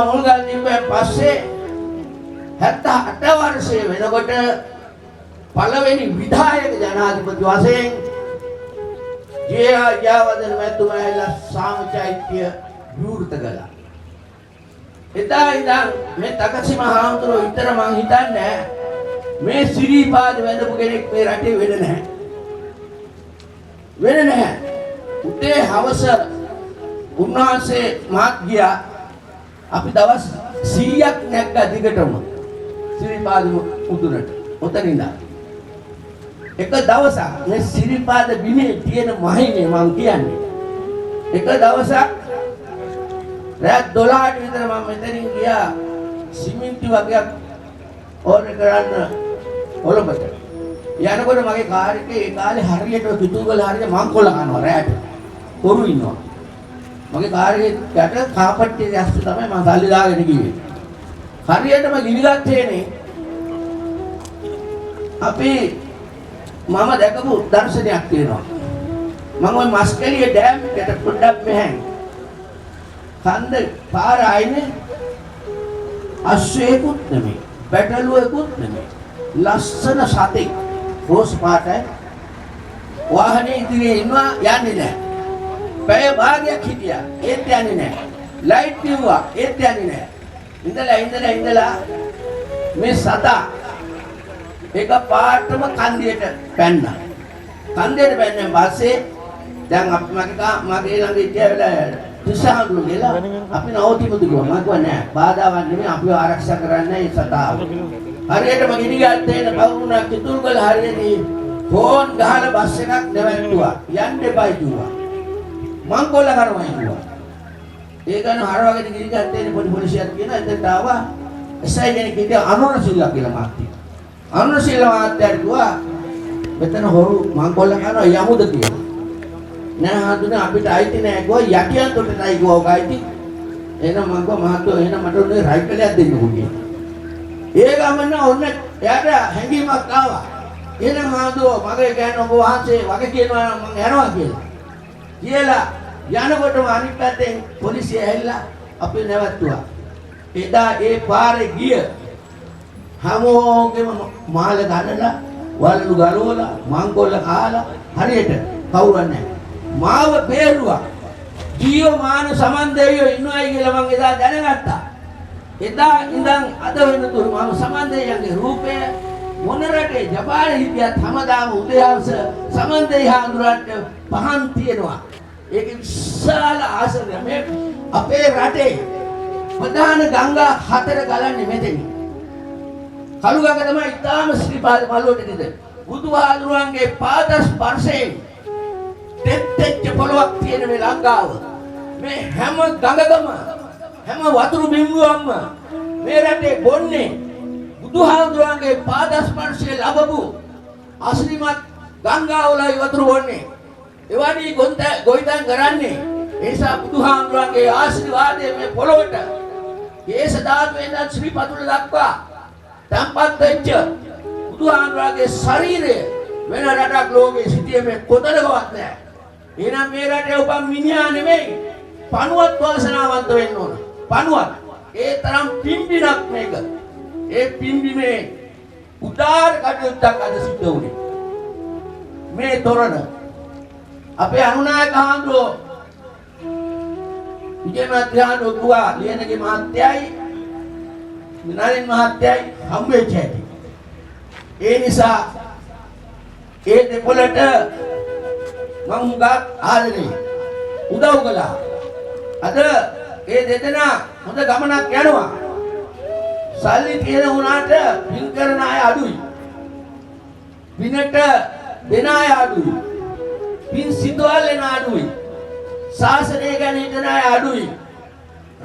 මුල්ගල් තිබ්බෙන් පස්සේ 78 වර්ෂයේ වෙනකොට පළවෙනි විධායක ජනාධිපති වශයෙන් ජේ.ආර්. ජයවර්ධන මැතිතුමා ඇවිල්ලා සාමජාත්‍ය විවෘත කළා. එදා ඉඳන් මේ තකසිමා හාමුදුරුවෝ විතර මං හිතන්නේ මේ සිරිපාද වැඳපු කෙනෙක් මේ රටේ වෙන්නේ නැහැ. උදේ හවස උන්වහන්සේ මාත් ගියා. අපි දවස් 100ක් නැග්ගා දිගටම සිරිපාද උදුරට. ඔතන ඉඳන් එක දවසක් මේ සිරිපාද බිමේ තියෙන මහිනේ මං කියන්නේ. එක දවසක් රාත් 12ට විතර මම මෙතනින් ගියා සිමෙන්ති වගේක් ඕර්ඩර් කරන්න කොළඹට. යනකොට මගේ කාර් එකේ ඒ කාලේ හරියට පිටුගල හරියට මංකොල්ල කනවා රාත්. කොරු ඉන්නවා. මගේ කාර් එකේ යට කාපට්ටියේ ඇස්ස තමයි මම සල්ලි දාගෙන ගියේ. හරියටම ගිනිගත්තේනේ අපි මම දැකපු දර්ශනයක් තියෙනවා. මම ওই මස්කලිය ඩෑම් එකට පොඩ්ඩක් මෙහෙන් කන්ද පාර ආයිනේ අශ්වයෙකුත් නෙමෙයි බැටළුවෙකුත් නෙමෙයි ලස්සන සතෙක් රෝස් පාටයි වාහනේ ඉදිරියේ ඉන්නවා යන්නේ නැහැ. පැය භාගයක් හිටියා ඒත් යන්නේ නැහැ. ලයිට් දිව්වා ඒත් යන්නේ නැහැ. ඉඳලා මේ සතා එක පාටම කන්දේට පැන්නා. කන්දේට පැන්නෙන් පස්සේ දැන් අපි මගේ ළඟ ඉතියවලා තිසහඳුන ගිහලා අපි නවතිමුද කිව්වා. මම කිව්වා නෑ බාධාවක් නෙමෙයි අපිව ආරක්ෂා කරන්නේ ඒ සතාව. හරියටම ගිනි ගත්තේන බවුණා කිතුල්ගල හරියදී ෆෝන් ගහලා බස් එකක් නැවැත්තුවා. යන්න එපයි කිව්වා. මං කොල්ල කරනවා කිව්වා. ඒ ගන්න හරවගෙන ගිනි ගත්තේන පොලිසියක් කියන එතනට ආවා. එසයි කෙනෙක් හිටියා අනුර සිල්ලා කියලා මාත්‍ය. අනුර සිල්ලා මාත්‍යාට කිව්වා මෙතන හොරු මං කොල්ල කරනවා යමුද කියලා. නෑ හඳුනේ අපිට අයිති නෑ ගෝ යටියන් තොටටයි ගෝ ගයිති එහෙනම් මම ගෝ මහත්තයෝ එහෙනම් මට උනේ රයිකලයක් දෙන්නකෝ කියලා. ඒ ගමන ඔන්න එයාට හැංගීමක් ආවා. එහෙනම් මහත්තයෝ මගේ ගෑන ඔබ වහන්සේ වගේ කියනවා මම යනවා කියලා. යනකොටම අනිත් පැත්තෙන් පොලිසිය ඇවිල්ලා අපි නැවතුවා. එදා ඒ පාරේ ගිය හැමෝගෙම මාල ගන්නලා වලලු ගලවලා මංගොල්ල කාලා හරියට කවුරුත් නැහැ. මාව බේරුවා. ජීවමාන සමන්දේයෝ ඉන්නවයි කියලා මම එදා දැනගත්තා. එදා ඉඳන් අද වෙනතුරු මම සමන්දේයන්ගේ රූපය මොන රටේ ජපානයේ හිටියත් හැමදාම උදයවස සමන්දේය හඳුරන්න පහන් තියෙනවා. ඒක විශාල ආශ්‍රය. මේ අපේ රටේ ප්‍රධාන ගංගා 4 ගලන්නේ මෙතනින්. කළුගඟ තමයි ඉතාම ශ්‍රීපාද මළුවට නේද? බුදුහාමුදුරන්ගේ පාද ස්පර්ශයෙන් දෙත්ච්ච පොළොවක් තියෙන මේ ලංකාව. මේ හැම ගඟකම හැම වතුරු බිඳුවක්ම මේ රටේ බොන්නේ බුදුහාමුදුරන්ගේ පාද ස්පර්ශය ලැබපු අශ්‍රීමත් ගංගාවලයි වතුරු බොන්නේ. එවැනි ගොවිතැන් කරන්නේ ඒ නිසා බුදුහාමුදුරන්ගේ ආශිර්වාදය මේ පොළොවට කේශ ධාතුවෙන් ශ්‍රී පතුල දක්වා තම්පත් වෙච්ච බුදුහාමුදුරන්ගේ ශරීරය වෙන රටක් ලෝකේ සිටියේ මේ කොතනකවත් නැහැ. එහෙනම් මේ රටේ උපන් මිනිහා නෙමෙයි පණුවත් වාසනාවන්ත වෙන්න ඕන. පණුවත් ඒ තරම් පිම්බිනක් මේක. ඒ පිම්බිමේ උදාර කටයුත්තක් අද සිද්ධ වුණේ. මේ තොරණ අපේ අනුනායක හාමුදුරුවෝ විජේනාත් හාමුදුරුවෝ ලියනගේ මහත්තයයි නලින් මහත්තයයි හම්බෙච්ච හැටි. ඒ නිසා ඒ දෙපොළට මම හුඟක් ආදරේ උදව් කළා. අද ඒ දෙදෙනා හොඳ ගමනක් යනවා. සල්ලි තියෙන උනාට පින් කරන අය අඩුයි. පිනට දෙන අය අඩුයි. පින් සිතුවල් වෙන අඩුයි. ශාසනය ගැන හිතන අය අඩුයි.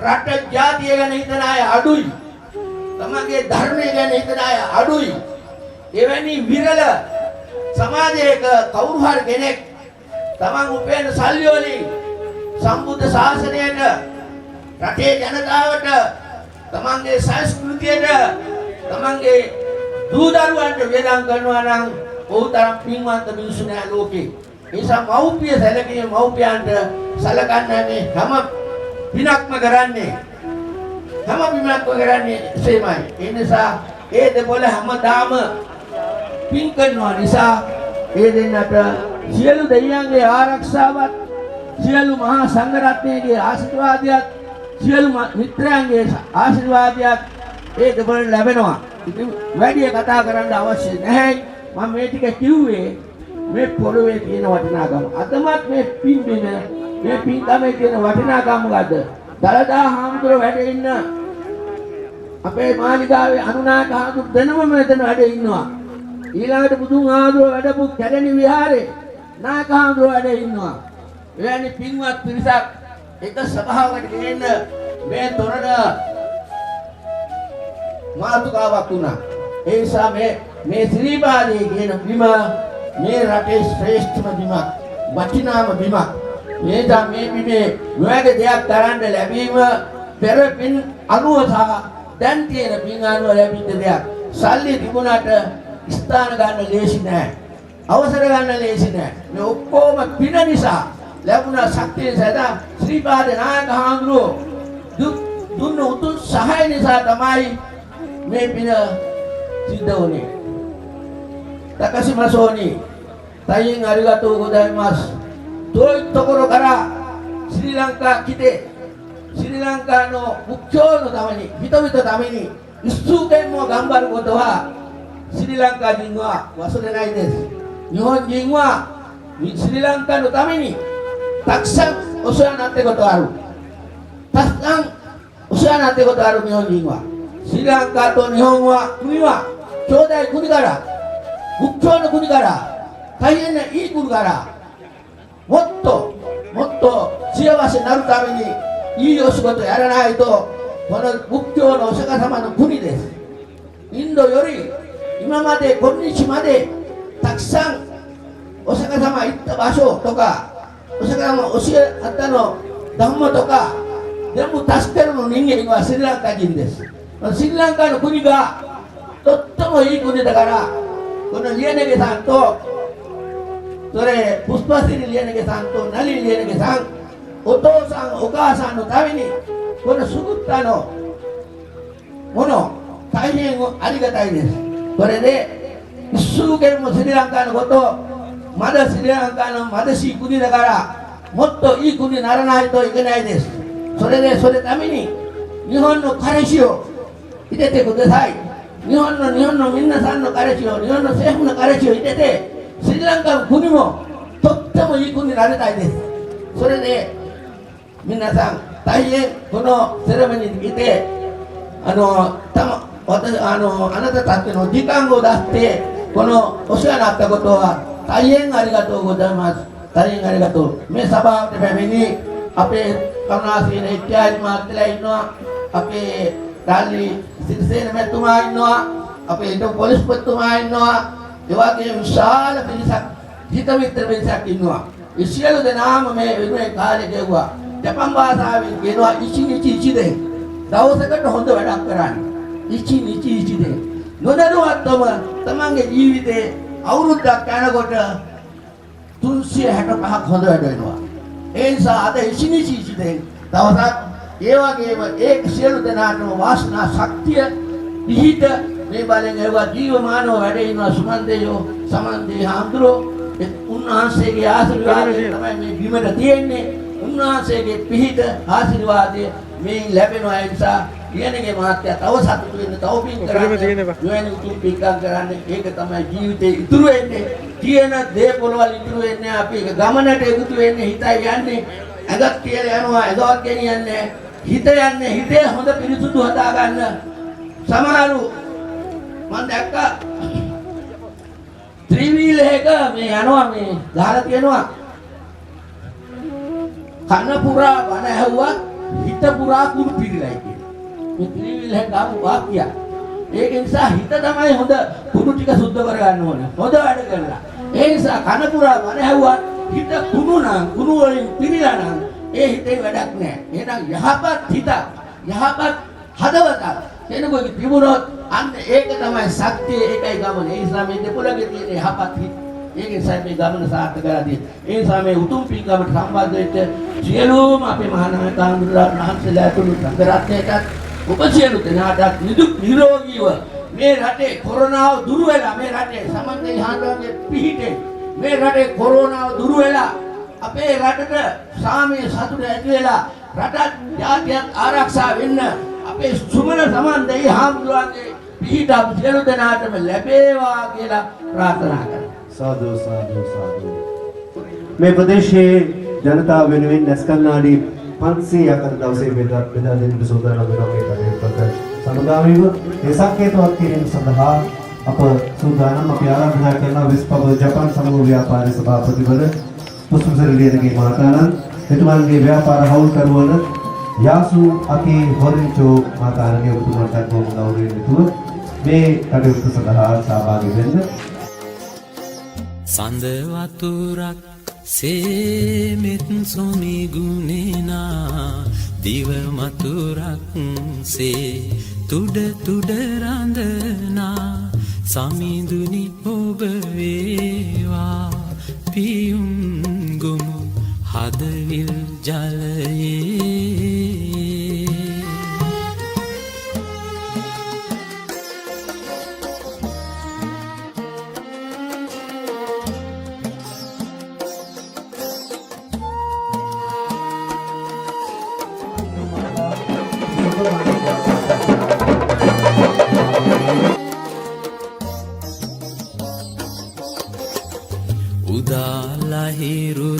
රට ජාතිය ගැන හිතන අය අඩුයි. තමගේ ධර්මය ගැන හිතන අය අඩුයි. එවැනි විරල සමාජයක කවුරු හරි කෙනෙක් තමන් උපයන සල්ලි වලින් සම්බුද්ධ ශාසනයට රටේ ජනතාවට තමන්ගේ සංස්කෘතියට තමන්ගේ දූ දරුවන්ට වේදම් කරනවා නම් ඔහු තරම් පින්වන්ත මිනිස්සු නෑ ලෝකේ. ඒ නිසා මව්පිය සැලකීම මව්පියන්ට සලකන්නේ හැම පිනක්ම කරන්නේ හැම පිනක්ම කරන්නේ එසේමයි. ඒ නිසා ඒ දෙපොළ හැමදාම පින් කරනවා නිසා ඒ දෙන්නට සියලු දෙවියන්ගේ ආරක්ෂාවත් සියලු මහා සංඝරත්නයේ ආශිර්වාදයක් සියලු මිත්‍රයන්ගේ ආශිර්වාදයක් ඒ දෙපොළට ලැබෙනවා. ඉතින් වැඩි කතා කරන්න අවශ්‍ය නැහැ. මම මේ ටික කිව්වේ මේ පොළොවේ තියෙන වටිනාකම. අදමත් මේ පින්බිම මේ පින්කමේ තියෙන වටිනාකම මොකද්ද? දලදා හාමුදුරුවෝ වැඩ ඉන්න අපේ මාලිගාවේ අනුනායක හාමුදුරුවෝ දෙනම මෙතන වැඩ ඉන්නවා. ඊළඟට බුදුන් හාමුදුරුවෝ වැඩපු කැලණි විහාරේ නායක හාමුදුරුවෝ වැඩ ඉන්නවා. එවැනි පින්වත් පිරිසක් එක සභාවකට ගෙනෙන්න මේ තොරණ මාතුකාවක් වුණා. ඒ නිසා මේ ශ්‍රීපාදයේ කියන බිම මේ රටේ ශ්‍රේෂ්ඨම බිමක්, වටිනාම බිමක්. මේ බිමේ නොයක දෙයක් තරන්න ලැබීම පෙර පින් අනුව සහ දැන් තියෙන පින් අනුව ලැබිච්ච දෙයක්. සල්ලි තිබුණාට ස්ථාන ගන්න ලේසි නෑ. අවසර ගන්න ලේසි නෑ. මේ ඔක්කොම පින නිසා ලැබුණ ශක්තිය සදා ශ්‍රී පාද නායක හාමුදුරුවෝ දුන්න උතුම් සහාය නිසා තමයි මේ පින සිද්ධ වුණේ. Takasimasoni, tayong arigatou gozaimasu. Toi tokoro kara Sri Lanka kite Sri Lanka no mukyou no tame ni, hito-hito tame ni issūken mo gambaru koto wa Sri Lanka jin wa wasurenai desu. Nihon jin wa Sri Lanka no tame ni takusan osewa natte koto aru. Takusan osewa natte koto aru Nihon jin wa. Sri Lanka to Nihon wa kuni wa kyōdai kuni kara 仏教の国から大変ないい国からもっと幸せになるためにいいお仕事やらないとこの仏教のお釈迦様の国です。インドより今まで今日までたくさんお釈迦様行った場所とかお釈迦様教えあったのダンマとか全部助けるの人間はスリランカ人です。スリランカの国がとってもいい国だからこのリエネゲさんとそれプスパシリリエネゲさんとナリリエネゲさんお父さんお母さんのためにこのスグッタのもの大変ありがたいです。これで一数件もスリランカのことまだスリランカの貧しい国だからもっといい国にならないといけないです。それでそれために日本の彼氏を入れてください。日本の皆さんの彼氏を日本の政府の彼氏を入れてスリランカの国もとってもいい国になりたいです。それで皆さん大変このセレモニーに来てあなたたちの時間を出してこのお世話になったことは大変ありがとうございます。大変ありがとう。May sabab te family ape karnasi ne ityadi maatla inno ape dali Sirisena මැතිතුමා ඉන්නවා අපේ ඉන්දෝ police පොලිස්තුමා ඉන්නවා ඒ වගේම විශාල පිරිසක් හිත මිත්‍ර පිරිසක් ඉන්නවා. ඒ සියලු දෙනාම මේ වෙනුවෙන් කාර්ය කෙරුවා. ජපන් භාෂාවෙන් කියනවා ඉචි දෙන් දවසකට හොඳ වැඩක් කරන්න. ඉචි දෙන් නොදැනුවත්වම තමන්ගේ ජීවිතේ අවුරුද්දක් යනකොට 365ක් හොඳ වැඩ වෙනවා. ඒ නිසා අද ඉචි දෙන් දවසක් ඒ වගේම ඒක සියලු දෙනාටම වාසනා ශක්තිය පිහිට මේ බලෙන් ඒවා ජීවමානව වැඩ ඉන්නවා සුමන්දේයෝ සමන්දේ හාමුදුරුවෝ උන්වහන්සේගේ ආශිර්වාදය තමයි මේ බිමට තියෙන්නේ. උන්වහන්සේගේ පිහිට ආශිර්වාදය මේ ලැබෙනවා. ඒ නිසා ලියනගේ මහත්තයා තව සතුටු වෙන්න තව පින් කරන්න යෝයන් උතුම් පින්කම් කරන්න ඒක තමයි ජීවිතේ ඉතුරු වෙන්නේ. තියෙන දේපොළවල් ඉතුරු වෙන්නේ අපි ගමනට එකතු වෙන්නේ හිතයි යන්නේ ඇඟක් කියලා යනවා ඇඟක් ගෙනියන්නේ හිත යන්නේ හිතේ හොඳ පිරිසුදු හදා ගන්න සමහරු මම දැක්කා ත්‍රිවිල් එක මේ යනවා මේ ගහලා තියෙනවා කන පුරා වන ඇහුවත් හිත පුරා කුරු පිළිලයි කියන මේ ත්‍රිවිල් එක ආපු වාක්‍යය ඒක නිසා හිත තමයි හොඳ කුරු ටික සුද්ධ කර ගන්න ඕනේ හොඳ වැඩ කරලා ඒ නිසා කන පුරා වන ඇහුවත් හිත කුණු වලින් පිළිලා නම් ඒ හිතේ වැඩක් නැහැ. එහෙනම් යහපත් හිත යහපත් හදවත කෙනෙකුගේ තිබුණොත් අන්න ඒක තමයි ශක්තිය ඒකයි ගමන. ඒ නිසා මේ දෙපොළගේ තියෙන යහපත් හිත ඒක නිසා මේ ගමන සාර්ථක කරලා ඒ නිසා මේ උතුම් පින්කමට සම්බන්ධ වෙච්ච සියලුම අපේ මහානායක වහන්සේලා තුළු සංඝරත්නයටත් ඔබ සියලු දෙනාටත් නිදුක් නිරෝගීව මේ රටේ කොරෝනාව දුරු වෙලා මේ රටේ සමන්දේ හාමුදුරන්ගේ පිහිටේ මේ රටේ කොරෝනාව දුරු වෙලා අපේ රටට සාමය සතුට ඇති වෙලා රටත් ජාතියත් ආරක්ෂා වෙන්න අපේ සුමන සමන්දේ හාමුදුරන්ගේ පිහිට අප සියලු දෙනාටම ලැබේවා කියලා ප්‍රාර්ථනා කරනවා. සාදු සාදු සාදු. මේ ප්‍රදේශයේ ජනතාව වෙනුවෙන් නැස්කල්නාඩි 500ක් අද දවසේ බෙදා දෙන්න සූදානම් වෙනවා මේ කටයුත්තට සමගාමීව ඒ සංකේතවත් කිරීම සඳහා අප සූදානම් අපි ආරාධනා කරන විස්පබ ජපාන් සමූහ ව්‍යාපාර සභාපතිවර පුස්පසර ලියනගේ මහතාණන් එතුමන්ගේ ව්‍යාපාර හවුල්කරුවන යාසු අකි හොරින්චෝ මහතාණන්ගේ උතුමන්ට බොහොම ගෞරවයෙන් යුතුව මේ කටයුත්ත සඳහා සහභාගී වෙන්න සඳ වතුරක් සේමෙත් සොමිගුණේනා දිව මතුරක් සේ තුඩ තුඩ රඳනා සමිඳුනි ඔබ වේවා පියුම් ගොමු හදවිල් ජලයේ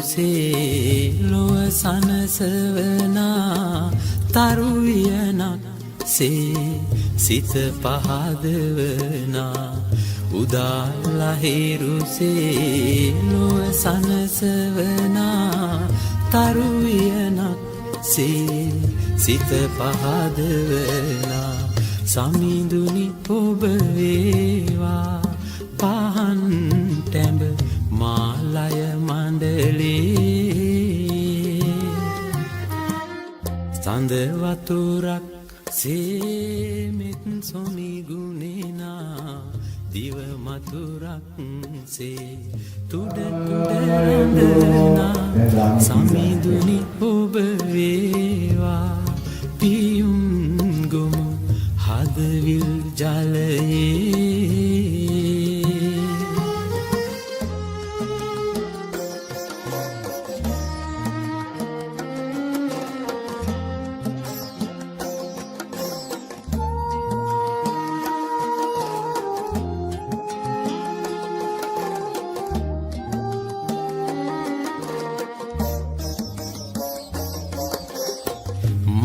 උදාලහිරුසේ ලොව සනසවනා තරුවියනක් සේ සිත පහදවනා උදාලහිරුසේ ලොව සනසවනා තරුවියනක් සේ සිත පහදවනා සමිඳුනි ඔබ වේවා පහන් ටැඹ මාලය මණ්ඩලේ සඳ වතුරක් සේමෙත් සොමිගුණේනා දිව මතුරක් සේ තුඩ තුඩ රඳනා සමිඳුනි ඔබ වේවා පියුම් ගොමු හදවිල් ජලයේ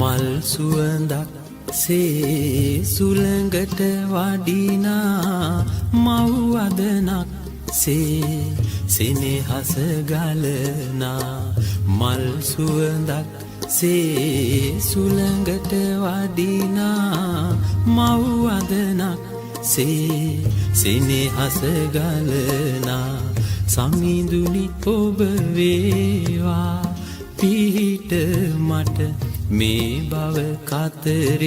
මල් සුවඳක් සේ සුළඟට වඩිනා මව්වදනක් සේ සෙනෙහස ගලනා මල් සුවඳක් සේ සුළඟට වඩිනා මව්වදනක් සේ සෙනෙහස ගලනා සමිඳුනි ඔබ වේවා පිහිට මට මේ බව කතරේ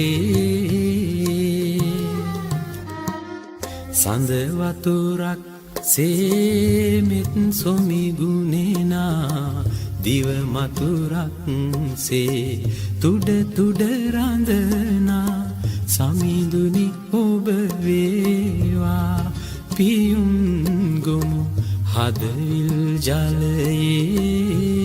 සඳ වතුරක් සේමෙත් සොමිගුණේනා දිව මතුරක් සේ තුඩ තුඩ රඳනා සමිඳුනි ඔබ වේවා පියුම් ගොමු හදවිල් ජලයේ